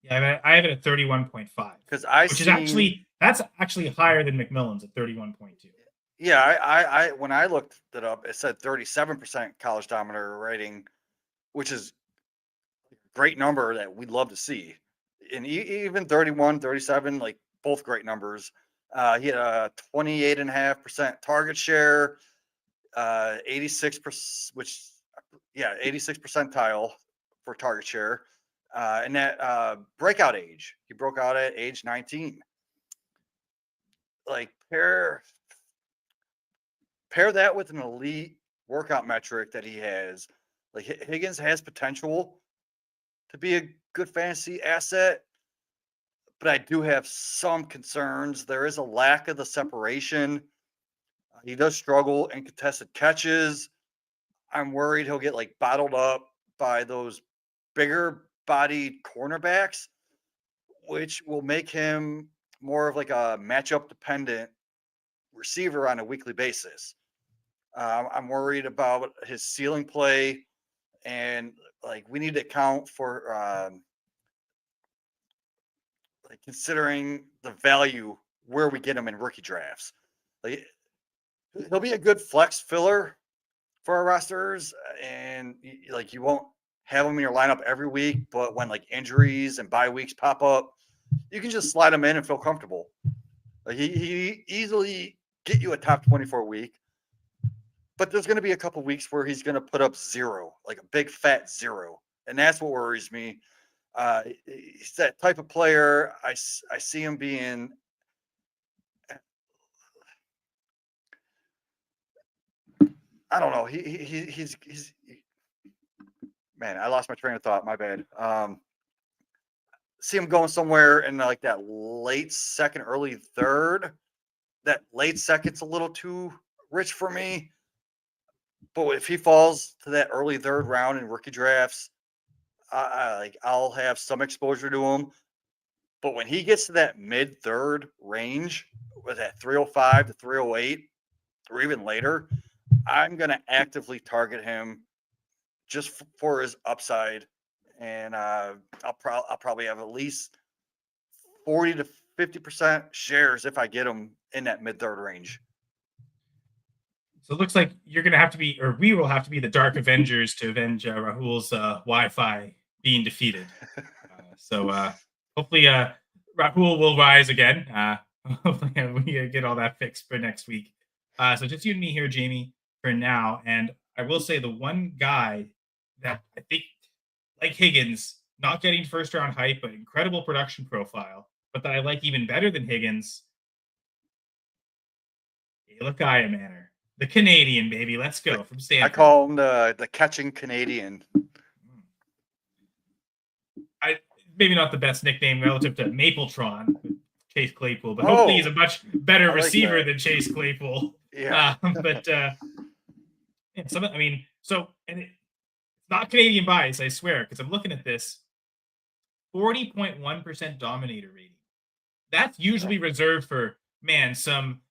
Yeah, I have it at 31.5. That's actually higher than McMillan's at 31.2. Yeah, I when I looked it up, it said 37% college dominator rating, which is a great number that we'd love to see. And even 31, 37, like, both great numbers. He had a 28.5% target share, 86%, 86 percentile for target share. And that breakout age, he broke out at age 19. Like, pair that with an elite workout metric that he has. Like, Higgins has potential to be a good fantasy asset, but I do have some concerns. There is a lack of the separation. He does struggle in contested catches. I'm worried he'll get, like, bottled up by those bigger bodied cornerbacks, which will make him more of like a matchup dependent receiver on a weekly basis. I'm worried about his ceiling play, and, like, we need to account for like, considering the value where we get him in rookie drafts. Like, he'll be a good flex filler for our rosters, and, like, you won't have him in your lineup every week, but when, like, injuries and bye weeks pop up, you can just slide him in and feel comfortable. Like, he easily get you a top 24 week. But there's going to be a couple weeks where he's going to put up 0, like a big fat 0. And that's what worries me. He's that type of player. I see him being, I don't know. He's man, I lost my train of thought. My bad. See him going somewhere in, like, that late second, early third. That late second's a little too rich for me. But if he falls to that early third round in rookie drafts, I'll have some exposure to him. But when he gets to that mid third range with that 305 to 308, or even later, I'm going to actively target him just for his upside. And I'll probably have at least 40 to 50% shares if I get him in that mid-third range. So it looks like you're going to have to be, or we will have to be the Dark Avengers to avenge Rahul's Wi-Fi being defeated. So hopefully Rahul will rise again. Hopefully we get all that fixed for next week. So just you and me here, Jamie, for now. And I will say the one guy that I think, like Higgins, not getting first round hype, but incredible production profile, but that I like even better than Higgins, Elic Ayomanor. The Canadian, baby. Let's go from Stanford. I call him the catching Canadian. Maybe not the best nickname relative to Mapletron, Chase Claypool, but hopefully he's a much better receiver than Chase Claypool. Yeah. It's not Canadian bias, I swear, because I'm looking at this. 40.1% dominator rating. That's usually reserved for, some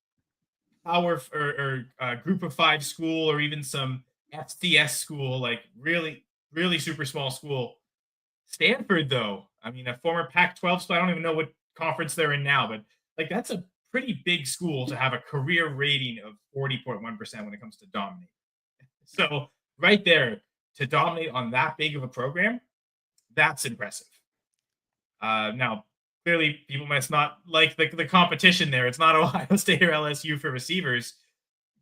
power or group of 5 school, or even some FCS school, like really, really super small school. Stanford, though, a former Pac-12 school, I don't even know what conference they're in now, but like that's a pretty big school to have a career rating of 40.1% when it comes to dominate. So right there, to dominate on that big of a program, that's impressive. Now, clearly, people must not like the competition there. It's not Ohio State or LSU for receivers,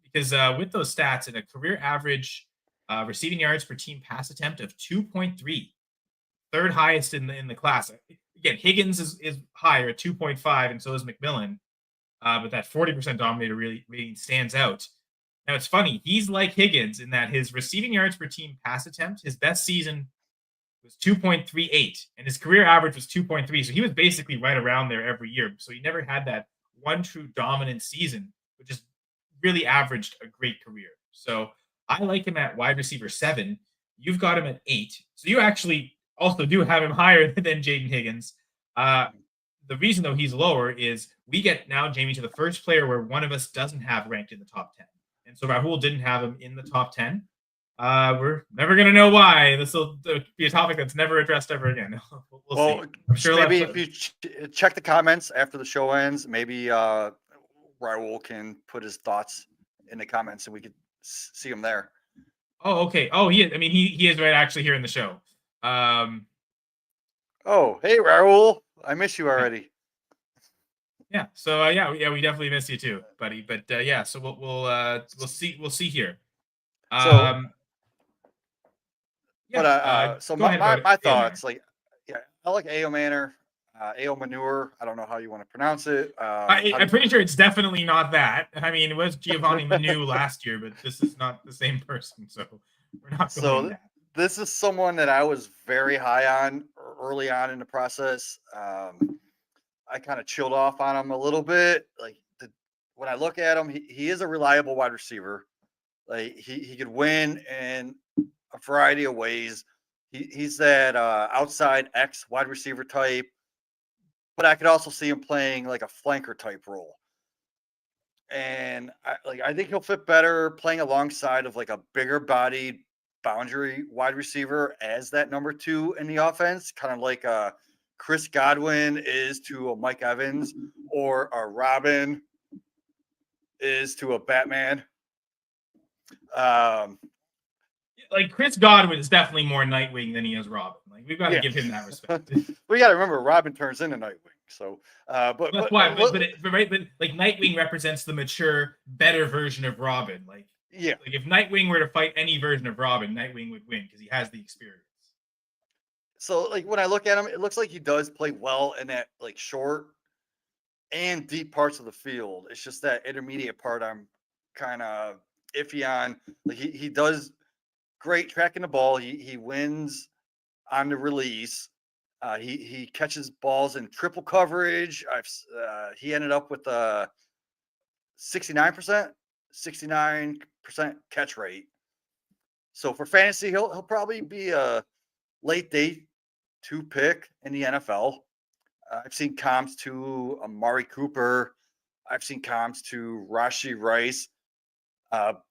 because with those stats, in a career average receiving yards per team pass attempt of 2.3, third highest in the class. Again, Higgins is higher at 2.5, and so is McMillan. But that 40% dominator really stands out. Now, it's funny. He's like Higgins in that his receiving yards per team pass attempt, his best season was 2.38, and his career average was 2.3. So he was basically right around there every year. So he never had that one true dominant season, which is really averaged a great career. So I like him at wide receiver 7. You've got him at 8. So you actually also do have him higher than Jayden Higgins. The reason, though, he's lower is we get now, Jamie, to the first player where one of us doesn't have ranked in the top 10. And so Rahul didn't have him in the top 10. We're never going to know why. This will be a topic that's never addressed ever again. We'll see. I'm sure maybe if you check the comments after the show ends, maybe Rahul can put his thoughts in the comments and we could see him there. Oh, okay. Oh, he is right actually here in the show. Oh, hey, Rahul. I miss you already. Yeah. So we definitely miss you too, buddy. But so we'll see here. So my thoughts, Elic Ayomanor, Ayomanor. I don't know how you want to pronounce it. I'm pretty sure it's definitely not that. It was Giovanni Manu last year, but this is not the same person. So we're not going that. This is someone that I was very high on early on in the process. I kind of chilled off on him a little bit. When I look at him, he is a reliable wide receiver. Like he could win in a variety of ways. He's that outside X wide receiver type, but I could also see him playing like a flanker type role. And I think he'll fit better playing alongside of like a bigger bodied boundary wide receiver as that number 2 in the offense, kind of like Chris Godwin is to a Mike Evans, or a Robin is to a Batman. Chris Godwin is definitely more Nightwing than he is Robin. We've got to give him that respect. We got to remember Robin turns into Nightwing. So, but Nightwing represents the mature, better version of Robin. If Nightwing were to fight any version of Robin, Nightwing would win because he has the experience. So, when I look at him, it looks like he does play well in that short and deep parts of the field. It's just that intermediate part I'm kind of iffy on. He does great tracking the ball. He wins on the release. He catches balls in triple coverage. He ended up with a 69% catch rate. So for fantasy, he'll probably be a late day 2 pick in the NFL. I've seen comps to Amari Cooper. I've seen comps to Rashee Rice. But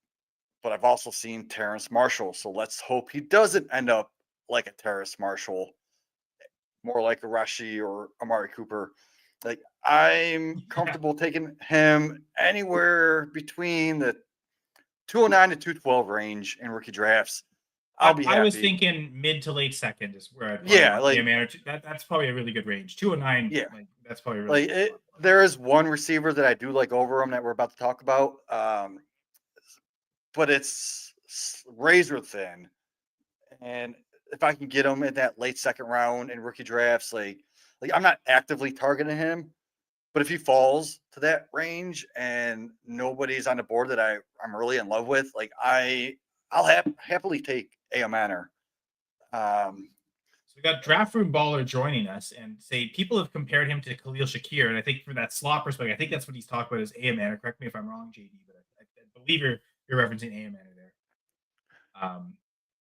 I've also seen Terrace Marshall. So let's hope he doesn't end up like a Terrace Marshall, more like a Rashi or Amari Cooper. Like I'm comfortable taking him anywhere between the 209 to 212 range in rookie drafts. I'll be happy. I was thinking mid to late second is where I'd that's probably a really good range. 209, yeah, that's probably really good. There is one receiver that I do like over him that we're about to talk about, but it's razor thin. And if I can get him in that late second round in rookie drafts, like I'm not actively targeting him, but if he falls to that range and nobody's on the board that I'm really in love with, like I'll happily take Ayomanor. So we got Draft Room Baller joining us and say people have compared him to Khalil Shakir, and I think from that slot perspective, I think that's what he's talking about is Ayomanor. Correct me if I'm wrong, JD, but I believe you're referencing Ayomanor there.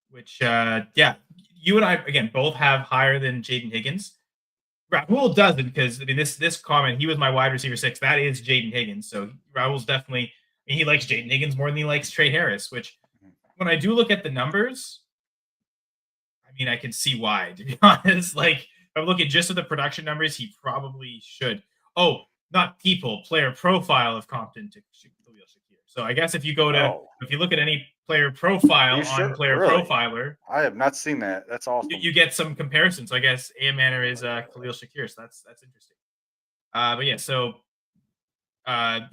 Which you and I again both have higher than Jayden Higgins. Rahul doesn't because I mean this comment, he was my wide receiver 6. That is Jayden Higgins. So Rahul's definitely he likes Jayden Higgins more than he likes Tre Harris, which when I do look at the numbers, I mean I can see why, to be honest. Like if I'm looking just at the production numbers, he probably should. Oh, not player profile of Compton to Khalil Shakir. So I guess if you go to if you look at any player profile on Player Profiler. I have not seen that. That's awesome. You get some comparisons. So I guess Ayomanor is Khalil Shakir. So that's interesting. But yeah, so Rahul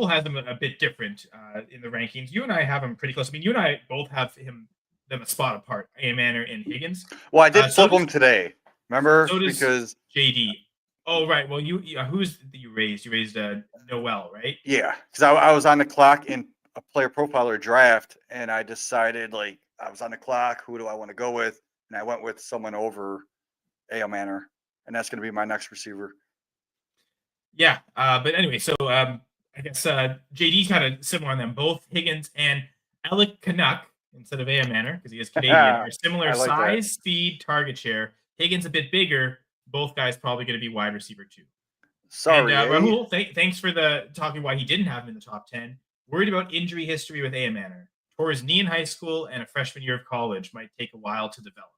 has them a bit different in the rankings. You and I have them pretty close. I mean, you and I both have them a spot apart. Ayomanor and Higgins. Well, I did flip them today. Remember? So does because JD. Oh right. Well, who's you raised? You raised Noel, right? Yeah, because I was on the clock in a Player Profiler draft, and I decided I was on the clock. Who do I want to go with? And I went with someone over Ayomanor, and that's going to be my next receiver. Yeah, but anyway, so I guess JD's kind of similar on them. Both Higgins and Elic Canuck instead of Ayomanor because he is Canadian are similar size, speed, target share. Higgins a bit bigger. Both guys probably going to be wide receiver 2. Sorry, and, Rahul, thanks for talking why he didn't have him in the top 10. Worried about injury history with Ayomanor. Tore his knee in high school and a freshman year of college might take a while to develop.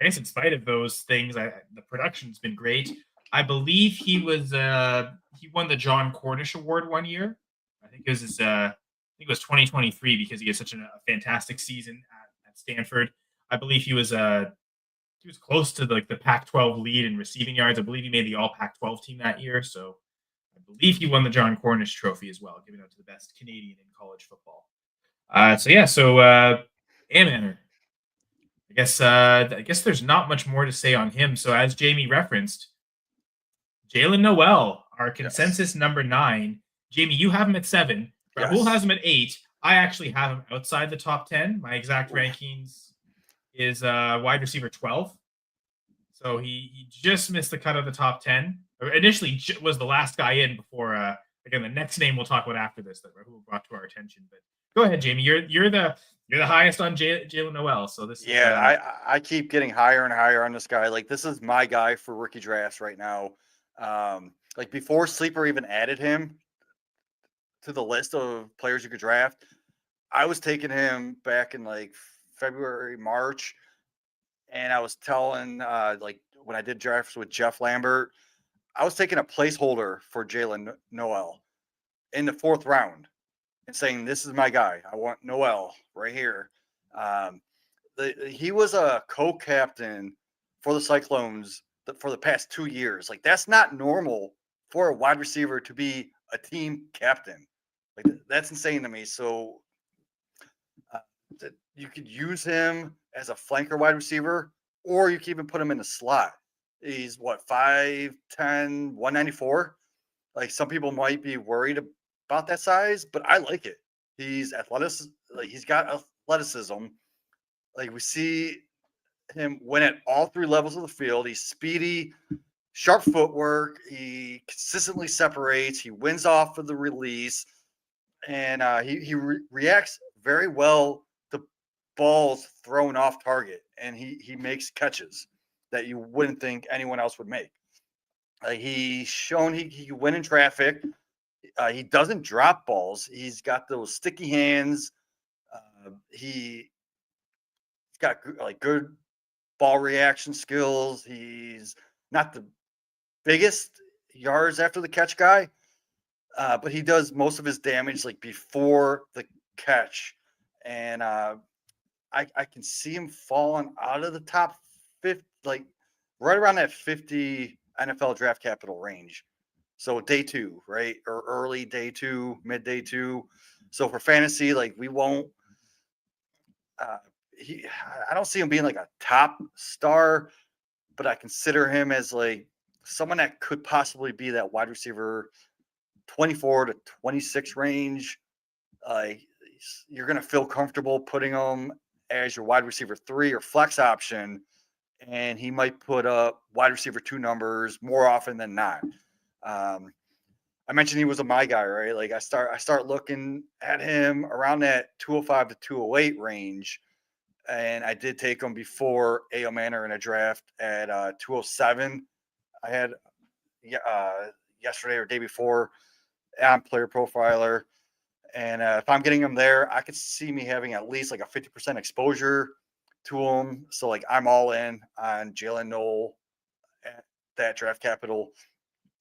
I guess in spite of those things, the production's been great. I believe he won the John Cornish Award one year. I think it was it was 2023 because he had such a fantastic season at Stanford. I believe he was close to the Pac-12 lead in receiving yards. I believe he made the All Pac-12 team that year. So I believe he won the John Cornish Trophy as well, giving out to the best Canadian in college football. Ayomanor. I guess there's not much more to say on him. So as Jamie referenced, Jalen Noel, our consensus number 9. Jamie, you have him at 7. Rahul has him at 8. I actually have him outside the top 10. My exact rankings is wide receiver 12. So he just missed the cut of the top 10. Or initially was the last guy in before again the next name we'll talk about after this that Rahul brought to our attention. But go ahead, Jamie. You're the highest on Jaylen Noel. So this I keep getting higher and higher on this guy. Like this is my guy for rookie drafts right now. Before Sleeper even added him to the list of players you could draft, I was taking him back in February, March, and I was telling when I did drafts with Jeff Lambert, I was taking a placeholder for Jalen Noel in the 4th round and saying, this is my guy. I want Noel right here. He was a co-captain for the Cyclones for the past 2 years. That's not normal for a wide receiver to be a team captain. That's insane to me. So you could use him as a flanker wide receiver, or you can even put him in the slot. He's 5'10", 194. Some people might be worried about that size, but I like it. He's athletic. He's got athleticism. We see him win at all 3 levels of the field. He's speedy, sharp footwork. He consistently separates. He wins off of the release, and he reacts very well to balls thrown off target, and he makes catches that you wouldn't think anyone else would make. He's shown he can win in traffic. He doesn't drop balls. He's got those sticky hands. He's got like good ball reaction skills. He's not the biggest yards after the catch guy, but he does most of his damage like before the catch. And I can see him falling out of the top 50, like right around that 50 NFL draft capital range. So day 2, right? Or early day 2, mid day 2. So for fantasy, like we won't, I don't see him being like a top star, but I consider him as like someone that could possibly be that wide receiver 24 to 26 range. You're going to feel comfortable putting him as your wide receiver 3 or flex option, and he might put up wide receiver 2 numbers more often than not. I mentioned he was a my guy, right? Like I start looking at him around that 205 to 208 range, and I did take him before Ayomanor in a draft at 207. I had yesterday or day before on Player Profiler. And if I'm getting him there, I could see me having at least like a 50% exposure to him. So like I'm all in on Jaylin Noel at that draft capital.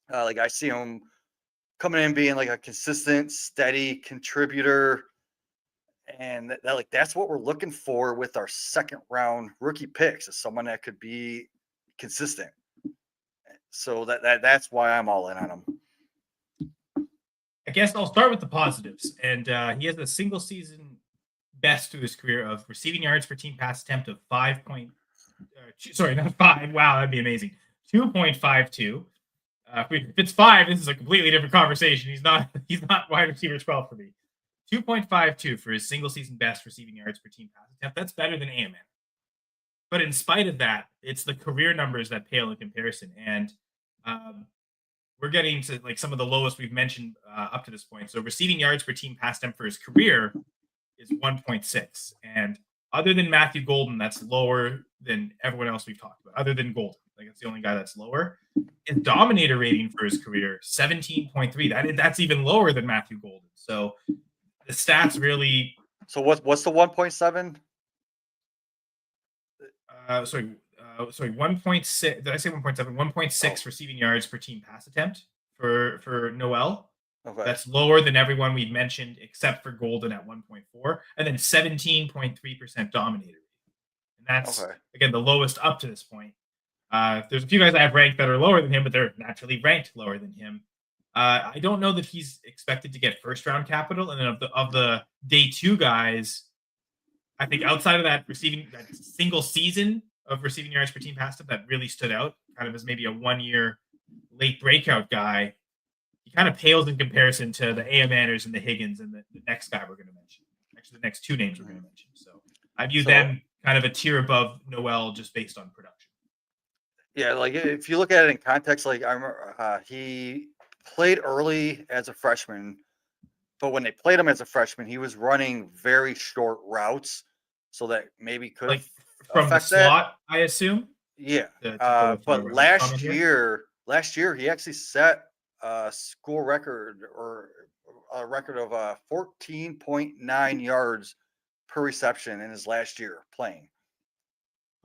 Like I see him coming in being like a consistent, steady contributor. And that's what we're looking for with our second round rookie picks, is someone that could be consistent. So that's why I'm all in on him. I guess I'll start with the positives. And he has a single season best to his career of receiving yards per team pass attempt of 5. Sorry, not 5. Wow, that'd be amazing. 2.52. If it's 5, this is a completely different conversation. He's not wide receiver 12 for me. 2.52 for his single season best receiving yards per team pass attempt. That's better than Ayomanor. But in spite of that, it's the career numbers that pale in comparison. And we're getting to like some of the lowest we've mentioned up to this point. So receiving yards per team pass attempt for his career is 1.6. And other than Matthew Golden, that's lower than everyone else we've talked about. Other than Golden, like that's the only guy that's lower. His dominator rating for his career, 17.3. That's even lower than Matthew Golden. So the stats really. So what's the 1.7? Sorry, 1.6. Did I say 1.7? 1.6 receiving yards per team pass attempt for Noel. Okay. That's lower than everyone we've mentioned except for Golden at 1.4, and then 17.3% dominator. And that's again the lowest up to this point. There's a few guys I have ranked that are lower than him, but they're naturally ranked lower than him. I don't know that he's expected to get first round capital, and then of the day 2 guys, I think outside of that single season of receiving yards per team pass attempt that really stood out, kind of as maybe a 1-year late breakout guy, he kind of pales in comparison to the Ayomanors and the Higgins and the next guy we're going to mention. Actually, the next 2 names we're going to mention. So I view them kind of a tier above Noel just based on production. Yeah, like if you look at it in context, like I remember he played early as a freshman, but when they played him as a freshman, he was running very short routes, so that maybe could like from the slot, I assume. Yeah, but last year he actually set a school record or a record of 14.9 yards per reception in his last year playing.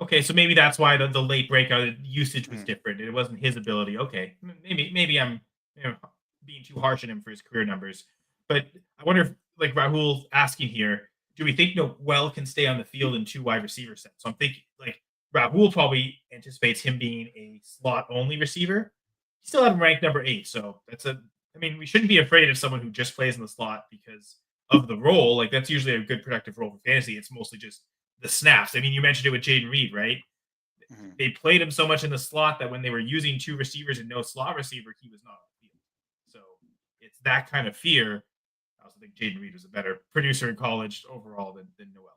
Okay, so maybe that's why the late breakout usage was different. It wasn't his ability. Okay, maybe I'm being too harsh on him for his career numbers. But I wonder if, like Rahul asking here, do we think Noel can stay on the field in 2 wide receiver sets? So I'm thinking like Rahul probably anticipates him being a slot only receiver. He still have him ranked number 8. So we shouldn't be afraid of someone who just plays in the slot because of the role. Like that's usually a good productive role for fantasy. It's mostly just the snaps. I mean, you mentioned it with Jayden Reed, right? Mm-hmm. They played him so much in the slot that when they were using 2 receivers and no slot receiver, he was not on the field. So it's that kind of fear. I also think Jayden Reed was a better producer in college overall than Noel.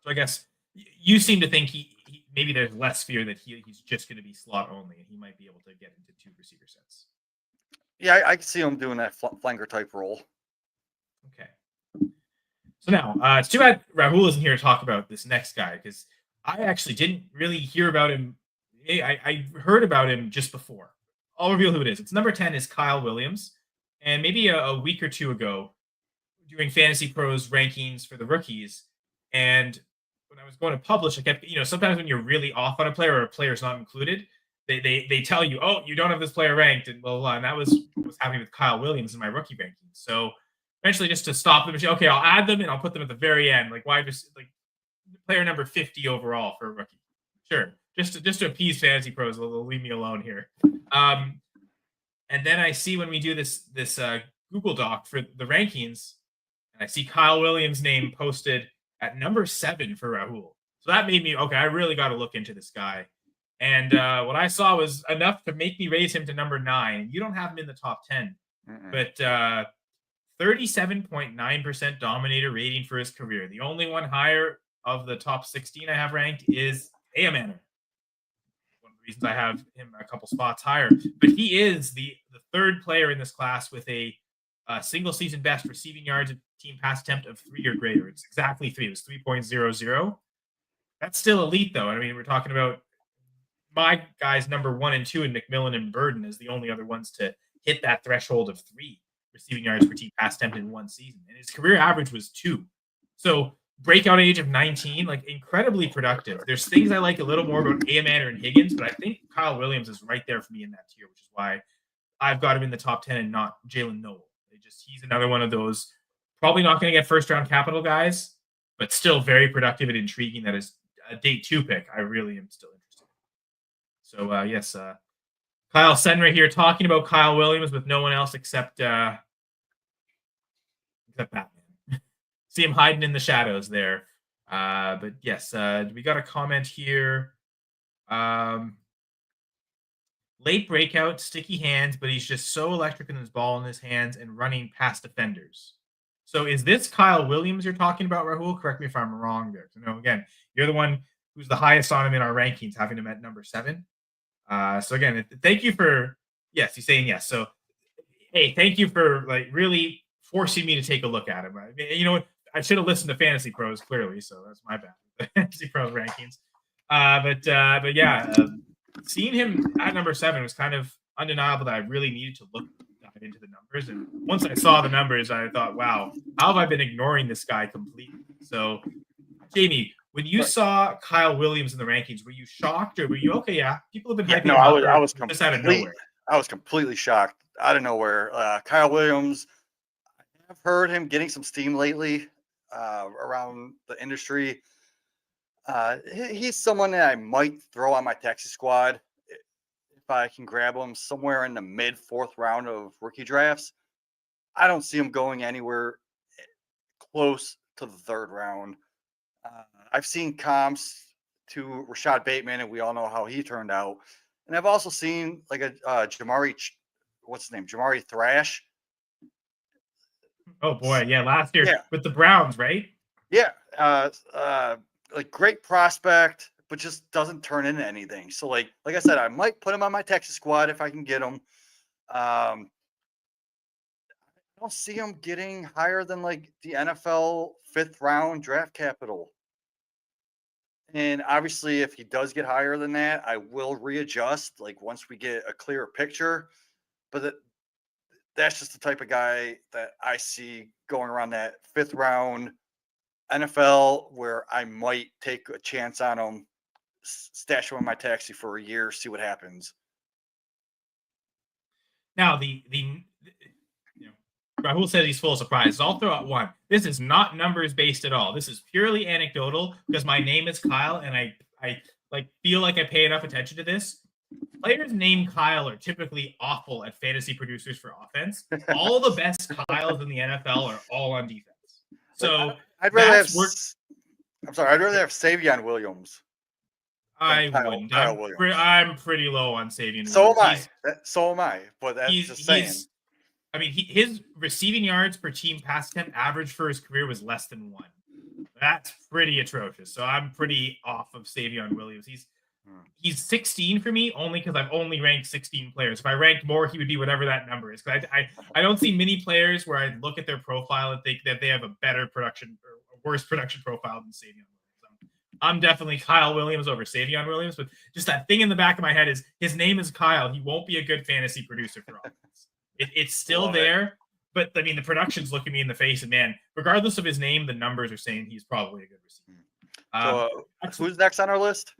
So I guess you seem to think he maybe there's less fear that he's just going to be slot only and he might be able to get into 2 receiver sets. Yeah, I can see him doing that flanker type role. Okay. So now, it's too bad Rahul isn't here to talk about this next guy because I actually didn't really hear about him. I heard about him just before. I'll reveal who it is. It's number 10 is Kyle Williams. And maybe a week or two ago, doing Fantasy Pros rankings for the rookies, and when I was going to publish, I kept, sometimes when you're really off on a player or a player's not included, they tell you, oh, you don't have this player ranked, and blah, blah, blah. And that was what was happening with Kyle Williams in my rookie rankings. So eventually, just to stop them, okay, I'll add them and I'll put them at the very end. Like, why just like player number 50 overall for a rookie? Sure, just to appease Fantasy Pros, they'll leave me alone here. And then I see when we do this Google Doc for the rankings, and I see Kyle Williams' name posted at number 7 for Rahul. So that made me, okay, I really got to look into this guy. And what I saw was enough to make me raise him to number 9. You don't have him in the top 10, but 37.9% dominator rating for his career. The only one higher of the top 16 I have ranked is Ayomanor. One of the reasons I have him a couple spots higher. But he is the third player in this class with a single season best receiving yards of team pass attempt of 3 or greater. It's exactly 3. It was 3.00. That's still elite, though. I mean, we're talking about my guys number 1 and 2 in McMillan and Burden as the only other ones to hit that threshold of 3 receiving yards per team pass attempt in one season. And his career average was 2. So breakout age of 19, like incredibly productive. There's things I like a little more about Ayomanor and Higgins, but I think Kyle Williams is right there for me in that tier, which is why I've got him in the top 10 and not Jaylin Noel. He's another one of those probably not going to get first round capital guys, but still very productive and intriguing. That is a day 2 pick. I really am still interested in. So yes, Kyle Senra here talking about Kyle Williams with no one else except Batman. See him hiding in the shadows there. But yes, we got a comment here. Late breakout, sticky hands, but he's just so electric in his ball in his hands and running past defenders. So is this Kyle Williams you're talking about, Rahul? Correct me if I'm wrong there. So no, again, you're the one who's the highest on him in our rankings, having him at number 7. So again, thank you for, yes, he's saying yes. So, hey, thank you for like really forcing me to take a look at him. You know what? I should have listened to Fantasy Pros clearly, so that's my bad. The Fantasy Pros rankings. But yeah, seeing him at number 7 was kind of undeniable that I really needed to dive into the numbers. And once I saw the numbers, I thought, wow, how have I been ignoring this guy completely? So, Jamie, when you saw Kyle Williams in the rankings, were you shocked or were you okay? Yeah, people have been hyping him up. I was just out of nowhere. I was completely shocked out of nowhere. Kyle Williams, I've heard him getting some steam lately around the industry. He's someone that I might throw on my taxi squad if I can grab him somewhere in the mid 4th round of rookie drafts. I don't see him going anywhere close to the 3rd round. I've seen comps to Rashad Bateman, and we all know how he turned out. And I've also seen like a Jamari Thrash. Oh boy, yeah, last year with the Browns, right? Yeah, like great prospect, but just doesn't turn into anything. So like I said, I might put him on my Texas squad if I can get him. I don't see him getting higher than like the NFL 5th round draft capital. And obviously, if he does get higher than that, I will readjust like once we get a clearer picture. But that's just the type of guy that I see going around that 5th round NFL, where I might take a chance on him, stash him in my taxi for a year, see what happens. Now, Rahul says he's full of surprises. I'll throw out one. This is not numbers based at all. This is purely anecdotal because my name is Kyle, and I like feel like I pay enough attention to this. Players named Kyle are typically awful at fantasy producers for offense. All the best Kyles in the NFL are all on defense. So I'd rather have. I'm sorry. I'd rather have Savion Williams. I wouldn't. I'm pretty low on Savion. So am I. But that's just saying. I mean, his receiving yards per team pass attempt average for his career was less than 1. That's pretty atrocious. So I'm pretty off of Savion Williams. He's 16 for me only because I've only ranked 16 players. If I ranked more, he would be whatever that number is. I don't see many players where I look at their profile and think that they have a better production or a worse production profile than Savion Williams. I'm I'm definitely Kyle Williams over Savion Williams, but just that thing in the back of my head is his name is Kyle. He won't be a good fantasy producer for offense. It's still Love there, it. but I mean, the production's looking me in the face, and man, regardless of his name, the numbers are saying he's probably a good receiver. So who's next on our list?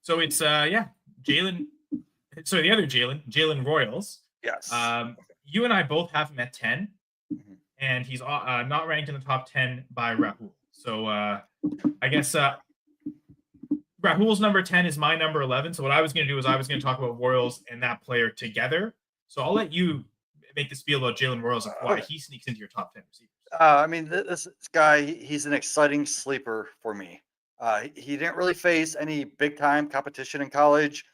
So it's Jalen. So the other Jalen Royals. Yes. You and I both have him at 10, Mhm. and he's not ranked in the top 10 by Rahul. So I guess Rahul's number 10 is my number 11. So what I was going to do is I was going to talk about Royals and that player together. So I'll let you make this spiel about Jalen Royals and why he sneaks into your top 10 receivers. I mean, this guy, he's an exciting sleeper for me. He didn't really face any big time competition in college.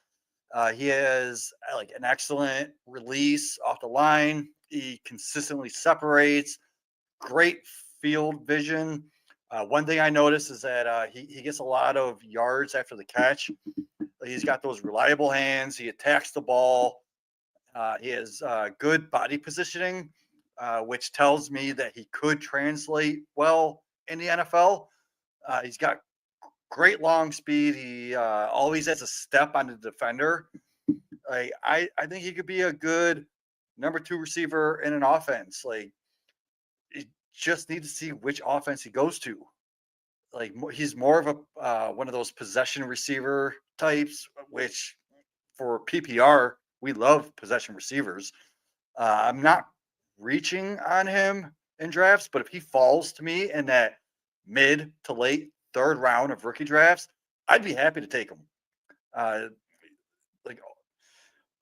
He has like an excellent release off the line. He consistently separates, great field vision. One thing I noticed is that he gets a lot of yards after the catch. He's got those reliable hands. He attacks the ball. He has good body positioning, which tells me that he could translate well in the NFL. He's got great long speed. He always has a step on the defender. I think he could be a good number 2 receiver in an offense. Like, you just need to see which offense he goes to. Like, he's more of a one of those possession receiver types, which for PPR we love possession receivers. I'm not reaching on him in drafts, but if he falls to me in that mid to late 3rd round of rookie drafts, I'd be happy to take him.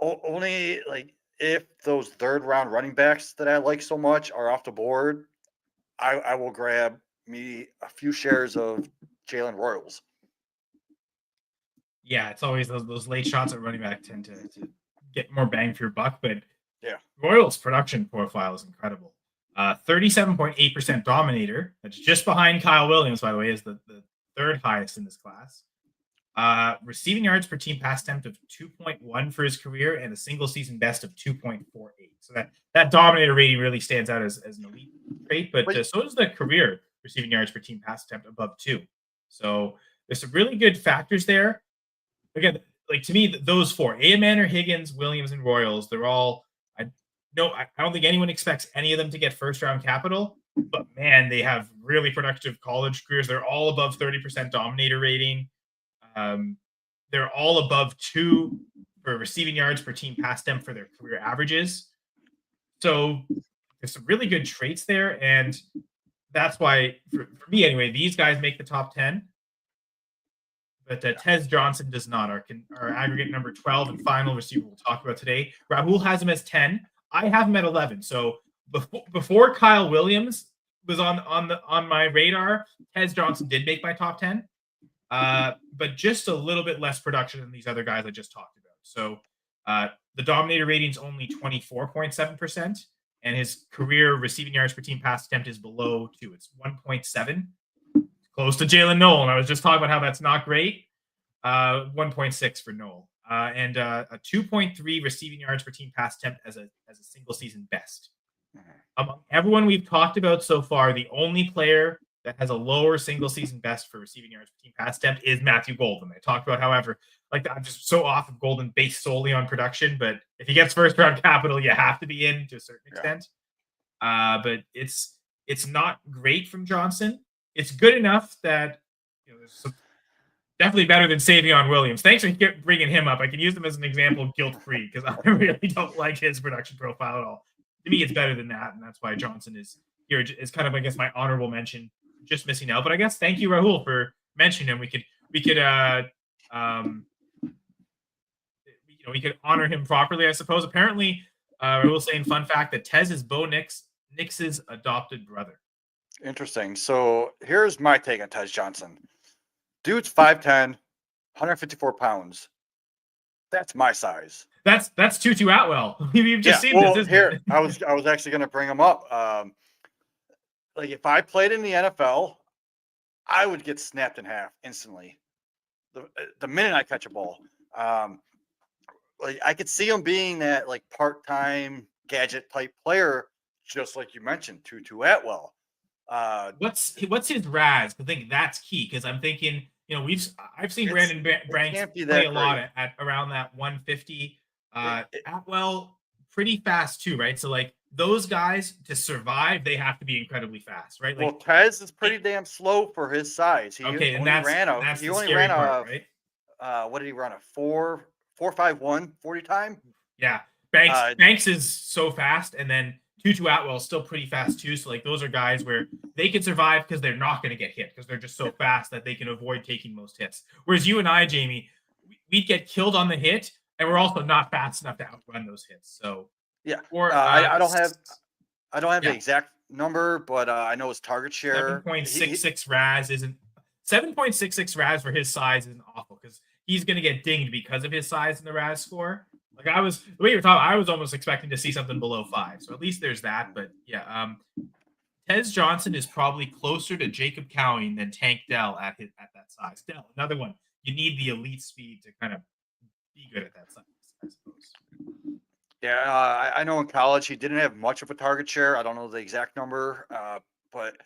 Only like if those 3rd round running backs that I like so much are off the board, I will grab me a few shares of Jalen Royals. Yeah, it's always those late shots at running back tend to get more bang for your buck, but Yeah. Royals' production profile is incredible. 37.8% dominator. That's just behind Kyle Williams, by the way, is the 3rd highest in this class. Receiving yards per team pass attempt of 2.1 for his career and a single season best of 2.48. So that dominator rating really stands out as an elite trait, but so does the career receiving yards per team pass attempt above 2. So there's some really good factors there. Again, like to me, those 4, Ayomanor, Higgins, Williams, and Royals, they're all, I don't think anyone expects any of them to get 1st round capital, but man, they have really productive college careers. They're all above 30% dominator rating. They're all above 2 for receiving yards per team pass attempt for their career averages. So there's some really good traits there, and that's why, for me anyway, these guys make the top 10. But Tez Johnson does not. Our aggregate number 12 and final receiver we'll talk about today. Rahul has him as 10. I have him at 11. So before Kyle Williams was on my radar, Tez Johnson did make my top 10. But just a little bit less production than these other guys I just talked about. So the dominator rating is only 24.7%, and his career receiving yards per team pass attempt is below 2. It's 1.7. Close to Jaylin Noel, and I was just talking about how that's not great. 1.6 for Noel, and a 2.3 receiving yards per team pass attempt as a single season best. Among everyone we've talked about so far, the only player that has a lower single season best for receiving yards per team pass attempt is Matthew Golden. I talked about, however, like I'm just so off of Golden based solely on production, but if he gets 1st round capital, you have to be in to a certain extent. But it's not great from Johnson. It's good enough that definitely better than Savion Williams. Thanks for bringing him up. I can use him as an example guilt-free because I really don't like his production profile at all. To me, it's better than that, and that's why Johnson is here. Is kind of, I guess, my honorable mention, just missing out. But I guess thank you, Rahul, for mentioning him. We could honor him properly, I suppose. Apparently, Rahul saying fun fact that Tez is Bo Nix's adopted brother. Interesting. So here's my take on Tez Johnson. Dude's 5'10", 154 pounds. That's my size. That's Tutu Atwell. You've just seen this. Here, I was actually going to bring him up. Like if I played in the NFL, I would get snapped in half instantly. The minute I catch a ball, like I could see him being that like part-time gadget type player, just like you mentioned, Tutu Atwell. What's his RAS? I think that's key because I'm thinking I've seen It's- Brandon it Branks can't be play that a lot great. at around that 150. It- Atwell pretty fast too, right? So like those guys to survive, they have to be incredibly fast, right? Well, Like Tez is pretty damn slow for his size. okay, and Only ran a that's he the only scary ran part, a right? what did he run, a 4.5.1 40 time? Yeah, Banks Uh, Banks is so fast, and then Tutu Atwell is still pretty fast too. So like those are guys where they can survive because they're not going to get hit because they're just so fast that they can avoid taking most hits. Whereas you and I, Jamie, we'd get killed on the hit, and we're also not fast enough to outrun those hits. So yeah. or I don't have the yeah, exact number, but I know his target share. 7.66 RAS isn't 7.66 RAS for his size isn't awful because he's going to get dinged because of his size in the RAS score. Like the way you were talking, I was almost expecting to see something below 5. So at least there's that. But yeah, Tez Johnson is probably closer to Jacob Cowing than Tank Dell at that size. Dell, another one. You need the elite speed to kind of be good at that size, I suppose. Yeah, I know in college he didn't have much of a target share. I don't know the exact number, but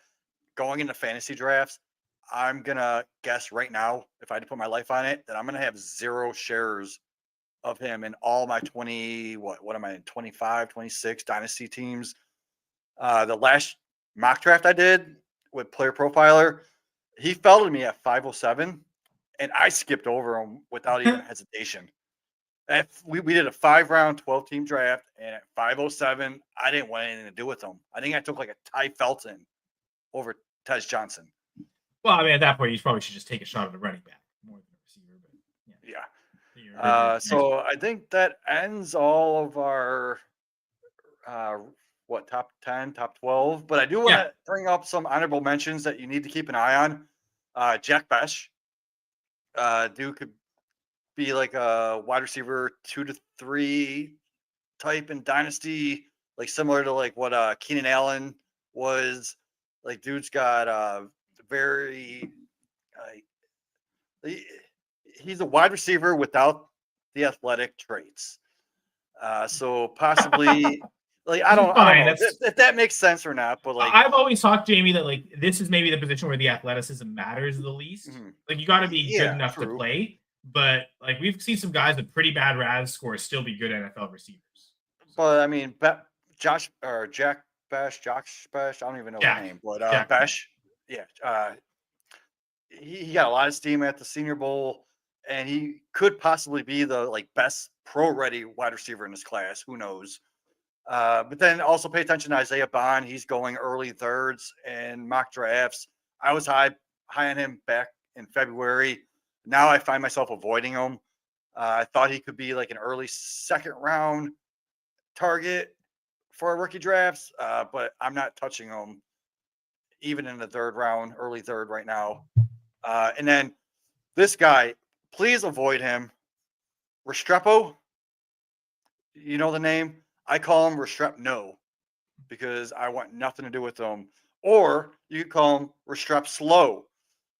going into fantasy drafts, I'm gonna guess right now, if I had to put my life on it, that I'm gonna have 0 shares of him in all my 20, what am I in, 25, 26 dynasty teams. The last mock draft I did with Player Profiler, he fell to me at 507, and I skipped over him without even hesitation. We did a 5-round, 12-team draft, and at 507, I didn't want anything to do with him. I think I took like a Ty Felton over Tez Johnson. Well, I mean, at that point, you probably should just take a shot at a running back more than a receiver. But Yeah. So I think that ends all of our top 10, top 12. But I do want to bring up some honorable mentions that you need to keep an eye on. Jack Besh, dude could be like a wide receiver 2 to 3 type in Dynasty, like similar to like what Keenan Allen was. Like, dude's got very he's a wide receiver without the athletic traits. So possibly like I don't know if that makes sense or not, but like I've always talked, Jamie, that like this is maybe the position where the athleticism matters the least. Like you got to be good enough to play, but like we've seen some guys with pretty bad RAS scores still be good NFL receivers. But I mean, Jack Besh, I don't even know the name, but Besh, yeah, he got a lot of steam at the Senior Bowl, and he could possibly be the like best pro-ready wide receiver in this class. Who knows? But then also pay attention to Isaiah Bond. He's going early thirds and mock drafts. I was high on him back in February. Now I find myself avoiding him. I thought he could be like an early 2nd round target for our rookie drafts, but I'm not touching him even in the 3rd round, early 3rd right now. And then this guy, please avoid him. Restrepo, you know the name? I call him Restrep No because I want nothing to do with him. Or you could call him Restrep Slow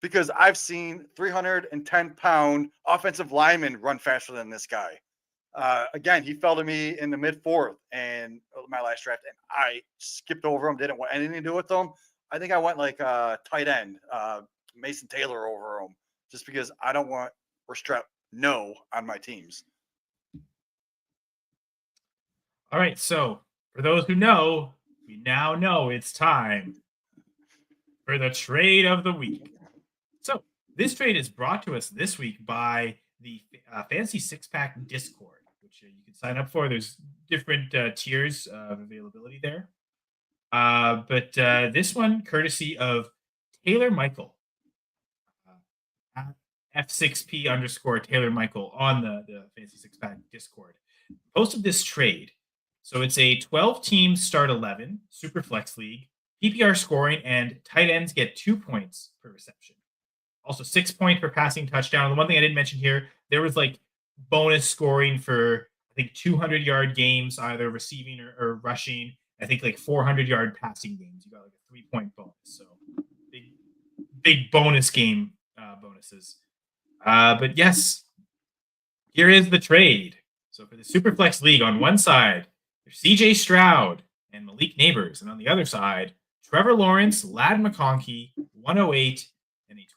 because I've seen 310-pound offensive linemen run faster than this guy. Again, he fell to me in the mid-4th and my last draft, and I skipped over him, didn't want anything to do with him. I think I went like tight end, Mason Taylor over him, just because I don't want Restrep No on my teams. All right, so for those who know, we now know it's time for the trade of the week. So this trade is brought to us this week by the Fantasy Six Pack Discord, which you can sign up for. There's different tiers of availability there. But this one, courtesy of Taylor Michael, F6P _ Taylor Michael on the Fantasy Six Pack Discord, posted this trade. So it's a 12-team start 11 super flex league, PPR scoring, and tight ends get 2 points per reception. Also 6 points per passing touchdown. The one thing I didn't mention here, there was like bonus scoring for I think 200-yard games, either receiving or rushing. I think like 400-yard passing games. You got like a 3-point bonus. So big bonus game bonuses. But yes, here is the trade. So for the Superflex League, on one side, there's CJ Stroud and Malik Neighbors. And on the other side, Trevor Lawrence, Ladd McConkey, 108, and a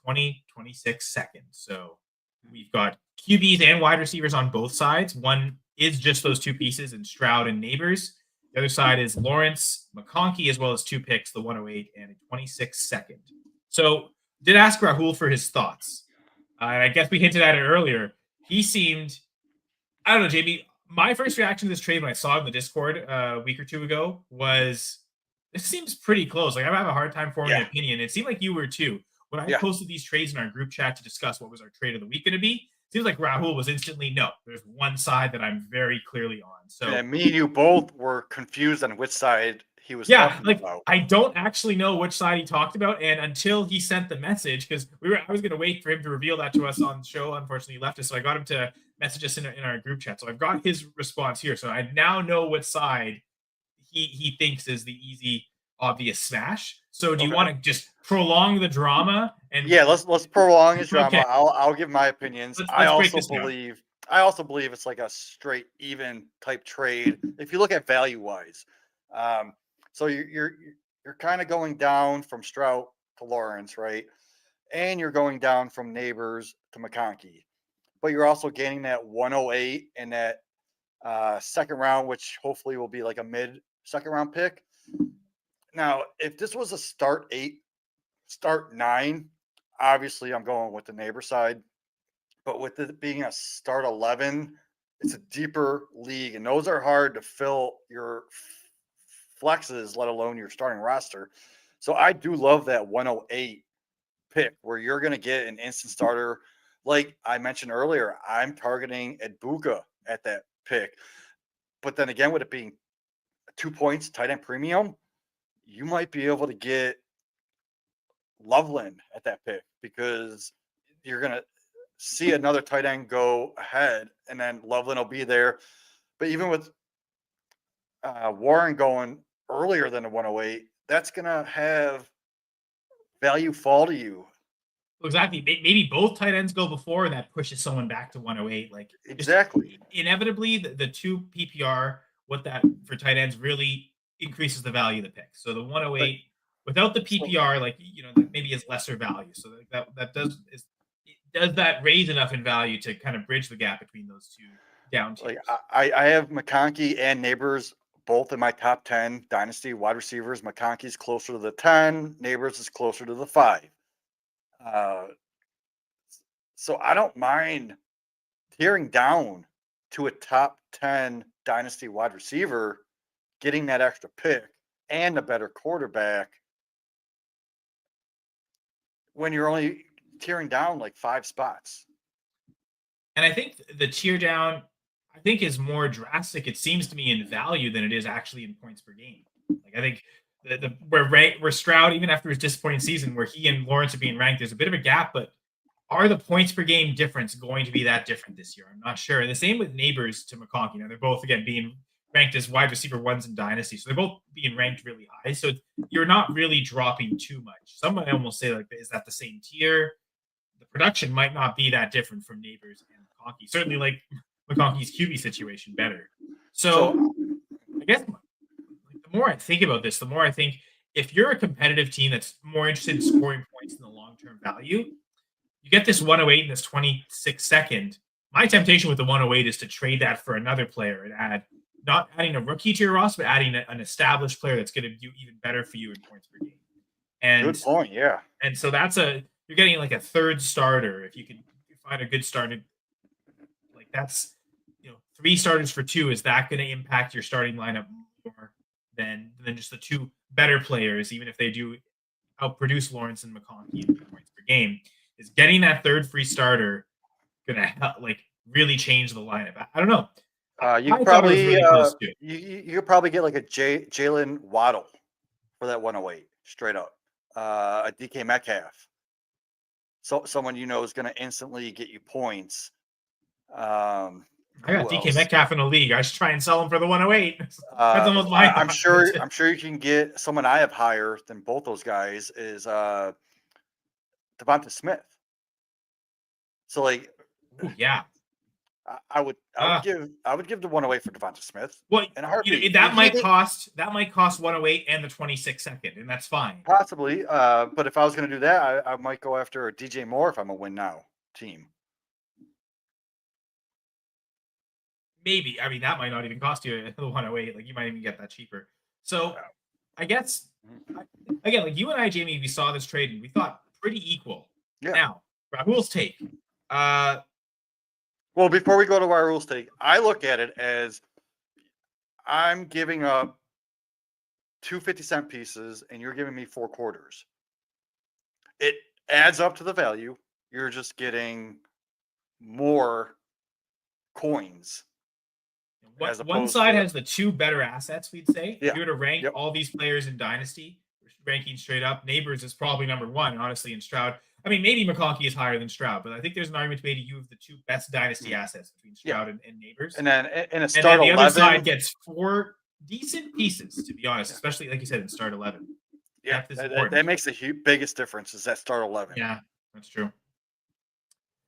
22nd. So we've got QBs and wide receivers on both sides. One is just those two pieces in Stroud and Neighbors. The other side is Lawrence, McConkey, as well as two picks, the 108 and a 26nd. So did ask Rahul for his thoughts. And I guess we hinted at it earlier. He seemed, I don't know, JB, my first reaction to this trade when I saw it in the Discord a week or two ago was, this seems pretty close. Like, I have a hard time forming an opinion. It seemed like you were too. When I posted these trades in our group chat to discuss what was our trade of the week going to be, it seems like Rahul was instantly, no, there's one side that I'm very clearly on. So me and you both were confused on which side he was talking about. I don't actually know which side he talked about, and until he sent the message, because I was going to wait for him to reveal that to us on the show. Unfortunately, he left us, so I got him to message us in our group chat. So I've got his response here. So I now know what side he thinks is the easy, obvious smash. So do you want to just prolong the drama? And let's prolong his drama. I'll give my opinions. I also believe it's like a straight even type trade if you look at value wise. So you're kind of going down from Stroud to Lawrence, right? And you're going down from Neighbors to McConkey, but you're also gaining that 108 and that second round, which hopefully will be like a mid second round pick. Now, if this was a start 8, start 9, obviously I'm going with the Neighbor side. But with it being a start 11, it's a deeper league, and those are hard to fill your flexes, let alone your starting roster. So I do love that 108 pick where you're going to get an instant starter. Like I mentioned earlier, I'm targeting Egbuka at that pick. But then again, with it being 2 points, tight end premium, you might be able to get Loveland at that pick because you're going to see another tight end go ahead and then Loveland will be there. But even with Warren going earlier than the 108, that's going to have value fall to you. Exactly. Maybe both tight ends go before, and that pushes someone back to 108. Like, exactly. Inevitably, the two PPR, what that for tight ends really increases the value of the pick. So the 108 without the PPR, that maybe is lesser value. So does that raise enough in value to kind of bridge the gap between those two down tiers? Like I have McConkey and Neighbors both in my top 10 dynasty wide receivers. McConkey's closer to the 10, Neighbors is closer to the 5. So I don't mind tearing down to a top 10 dynasty wide receiver, getting that extra pick and a better quarterback when you're only tearing down like 5 spots. And I think the tear down, is more drastic, it seems to me, in value than it is actually in points per game. Like, I think where Stroud, even after his disappointing season, where he and Lawrence are being ranked, there's a bit of a gap, but are the points per game difference going to be that different this year? I'm not sure. And the same with Neighbors to McConkey. Now, they're both, again, being ranked as wide receiver 1s in Dynasty. So they're both being ranked really high. So you're not really dropping too much. Some might almost say, like, is that the same tier? The production might not be that different from Neighbors and McConkey. Certainly, like, McConkey's QB situation better. So I guess the more I think about this, the more I think if you're a competitive team that's more interested in scoring points than the long-term value, you get this 108 and this 26nd. My temptation with the 108 is to trade that for another player and not adding a rookie to your roster, but adding an established player that's going to do even better for you in points per game. And good point, yeah. And so you're getting like a third starter if you can find a good starter. Like, that's 3 starters for 2. Is that going to impact your starting lineup more than just the 2 better players, even if they do outproduce Lawrence and McConkey in points per game? Is getting that third free starter going to help, really change the lineup? I don't know. You could probably get like a Jalen Waddle for that 108 straight up. A DK Metcalf. So someone is going to instantly get you points. I got DK Metcalf in the league. I should try and sell him for the 108. That's almost my I'm sure you can get someone I have higher than both those guys is Devonta Smith. So I would give the 108 for Devonta Smith. Well, in a heartbeat. that might cost 108 and the 26 second, and that's fine. Possibly. But if I was going to do that, I might go after a DJ Moore if I'm a win now team. Maybe. I mean, that might not even cost you the 108. Like, you might even get that cheaper. So, I guess, again, like you and I, Jamie, we saw this trade and we thought pretty equal. Yeah. Now, Rahul's take. Well, before we go to Rahul's take, I look at it as I'm giving up 2 50-cent pieces and you're giving me 4 quarters. It adds up to the value. You're just getting more coins. One side has the 2 better assets, we'd say. Yeah. If you were to rank all these players in Dynasty, ranking straight up, Neighbors is probably number 1, honestly, in Stroud. I mean, maybe McConkey is higher than Stroud, but I think there's an argument to be made you have the 2 best Dynasty assets between Stroud and Neighbors. And then in a and start then the 11, other side gets 4 decent pieces, to be honest, especially, like you said, in start 11. Yeah, that makes the biggest difference is that start 11. Yeah, that's true.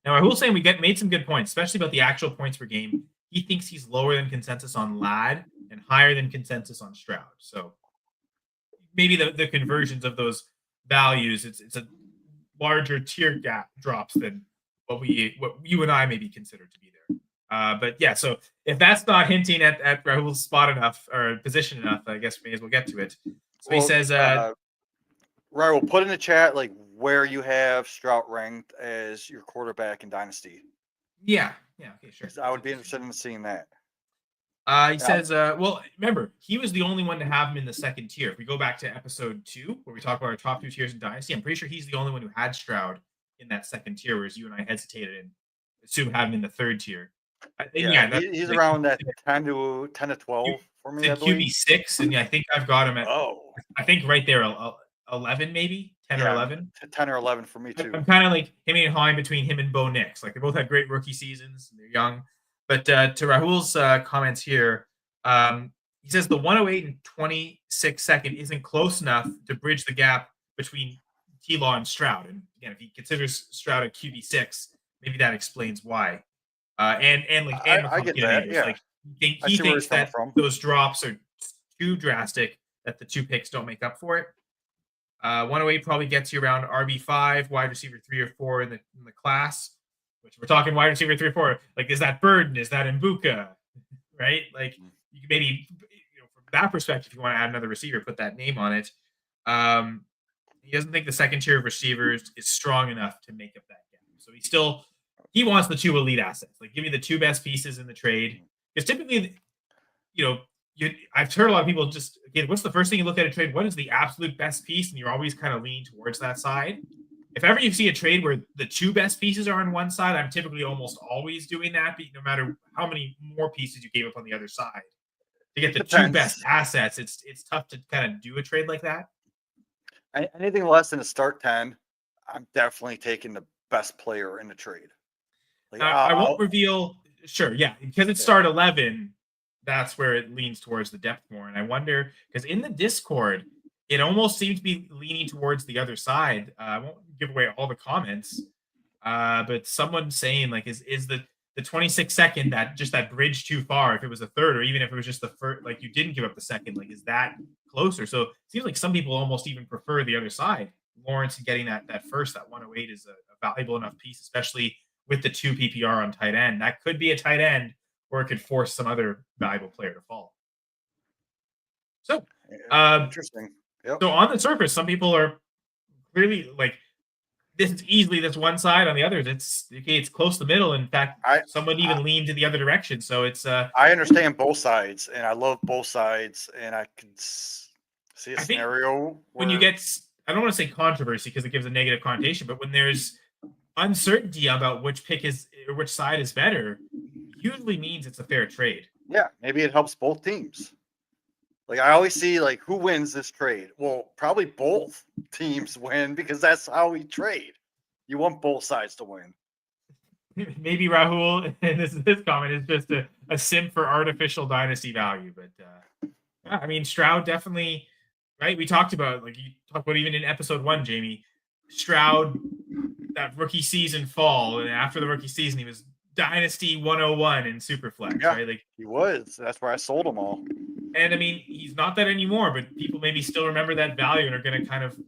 Now, I will say we made some good points, especially about the actual points per game. He thinks he's lower than consensus on Ladd and higher than consensus on Stroud. So maybe the conversions of those values, it's a larger tier gap drops than what you and I maybe consider to be there. But yeah, so if that's not hinting at Rahul's spot enough or position enough, I guess we may as well get to it. So he says, Rahul, put in the chat like where you have Stroud ranked as your quarterback in Dynasty. Yeah, okay, sure. I would be interested in seeing that. He says, well, remember, he was the only one to have him in the second tier. If we go back to episode 2, where we talk about our top 2 tiers in Dynasty, I'm pretty sure he's the only one who had Stroud in that second tier, whereas you and I hesitated and assumed having him in the third tier. He's like, around that 10 to 12 for me. QB6, and I think I've got him at, I think right there, 11 maybe, 10 or 11. 10 or 11 for me too. I'm kind of like him and high between him and Bo Nix. Like, they both had great rookie seasons, and they're young. But to Rahul's comments here, he says the 108 and 26 second isn't close enough to bridge the gap between T-Law and Stroud. And again, if he considers Stroud a QB6, maybe that explains why. I get that. Yeah. Like, he thinks that those drops are too drastic, that the 2 picks don't make up for it. 108 probably gets you around RB5, wide receiver 3 or 4 in the class. Which we're talking wide receiver 3 or 4. Like, is that Burden? Is that Egbuka? Right? Like, you can maybe, from that perspective, if you want to add another receiver, put that name on it. He doesn't think the second tier of receivers is strong enough to make up that gap. So he wants the 2 elite assets. Like, give me the 2 best pieces in the trade. Because typically, I've heard a lot of people just, again, what's the first thing you look at a trade? What is the absolute best piece? And you're always kind of leaning towards that side. If ever you see a trade where the 2 best pieces are on one side, I'm typically almost always doing that, no matter how many more pieces you gave up on the other side. To get the 2 best assets, it's tough to kind of do a trade like that. Anything less than a start 10, I'm definitely taking the best player in the trade. Like, I won't reveal. Sure, yeah, because it's start 11. That's where it leans towards the depth more. And I wonder, because in the Discord, it almost seems to be leaning towards the other side. I won't give away all the comments, but someone saying, like, is the 26 second that bridge too far? If it was the third, or even if it was just the first, like, you didn't give up the second, like, is that closer? So it seems like some people almost even prefer the other side. Lawrence getting that first, that 108 is a valuable enough piece, especially with the 2 PPR on tight end. That could be a tight end, or it could force some other valuable player to fall. So interesting. Yep. So on the surface, some people are clearly like, this is easily this one side. On the others, it's close to the middle. In fact, someone even leaned to the other direction. So it's I understand both sides, and I love both sides, and I can see a scenario when you get, I don't want to say controversy because it gives a negative connotation, but when there's uncertainty about which pick is or which side is better, usually means it's a fair trade. Yeah, maybe it helps both teams. Like, I always see, like, who wins this trade? Well, probably both teams win, because that's how we trade. You want both sides to win. Maybe Rahul, and this comment is just a simp for artificial dynasty value. But, I mean, Stroud definitely, right? We talked about, like, you talked about even in episode 1, Jamie, Stroud, that rookie season fall, and after the rookie season, he was Dynasty 101 in Superflex, Yeah. right? Like He was. That's where I sold them all. And I mean, he's not that anymore, but people maybe still remember that value and are going to kind of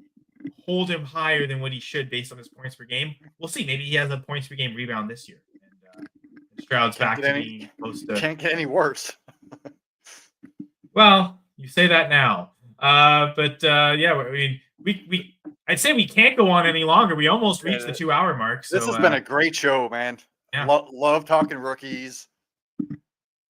hold him higher than what he should based on his points per game. We'll see. Maybe he has a points per game rebound this year. And Stroud's back to being close to. Can't get any worse. Well, you say that now. Yeah, I mean, I'd say we can't go on any longer. We almost reached the 2-hour mark. So, this has been a great show, man. Yeah. Love talking rookies.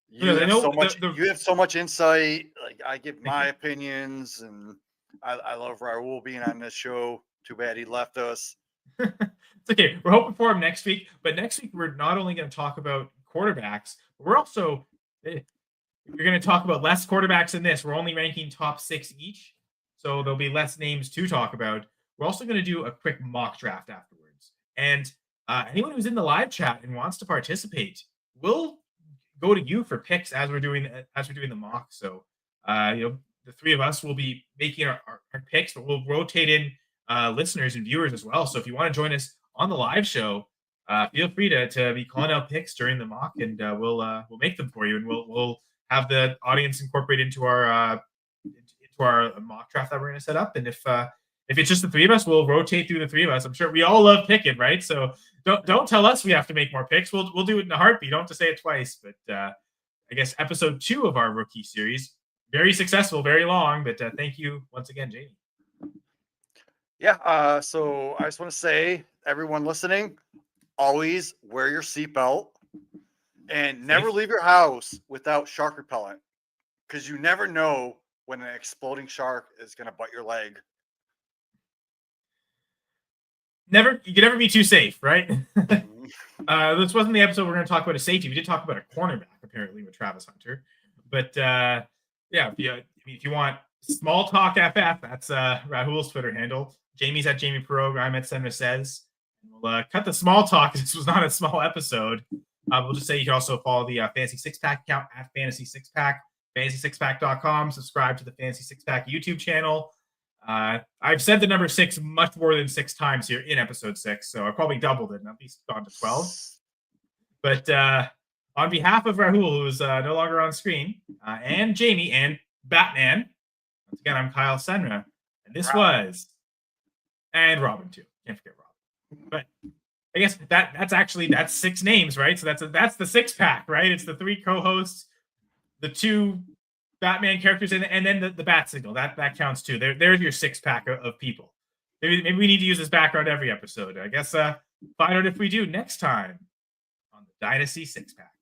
You have so much insight. Like I give my opinions, and I love Rahul being on this show. Too bad he left us. It's okay. We're hoping for him next week, but next week we're not only going to talk about quarterbacks, but we're also we're going to talk about less quarterbacks in this. We're only ranking top 6 each, so there'll be less names to talk about. We're also going to do a quick mock draft afterwards, and anyone who's in the live chat and wants to participate, we'll go to you for picks as we're doing the mock. So the three of us will be making our picks, but we'll rotate in listeners and viewers as well. So if you want to join us on the live show, feel free to be calling out picks during the mock, and we'll make them for you, and we'll have the audience incorporate into our mock draft that we're going to set up. And if it's just the three of us, we'll rotate through the three of us. I'm sure we all love picking, right? So don't tell us we have to make more picks. We'll do it in a heartbeat. You don't have to say it twice. But I guess episode 2 of our rookie series, very successful, very long. But thank you once again, Jamie. Yeah. So I just want to say, everyone listening, always wear your seatbelt and never leave your house without shark repellent, because you never know when an exploding shark is going to bite your leg. You can never be too safe, right? This wasn't the episode we're going to talk about a safety. We did talk about a cornerback, apparently, with Travis Hunter. But if you want small talk FF, that's Rahul's Twitter handle. Jamie's at Jamie Perog. I'm at Senra Says. We'll cut the small talk. This was not a small episode. We'll just say you can also follow the Fantasy Six Pack account at Fantasy Six Pack, fantasy6pack.com. Subscribe to the Fantasy Six Pack YouTube channel. I've said the number 6 much more than 6 times here in episode 6, so I probably doubled it and at least gone to 12. But on behalf of Rahul, who's no longer on screen, and Jamie and Batman, once again, I'm Kyle Senra, and this was, and Robin too. Can't forget Robin. But I guess that's 6 names, right? So that's the 6 pack, right? It's the 3 co-hosts, the 2 Batman characters, and then the bat signal that counts too. There's your 6 pack of people. Maybe we need to use this background every episode. I guess find out if we do next time on the Dynasty Six Pack.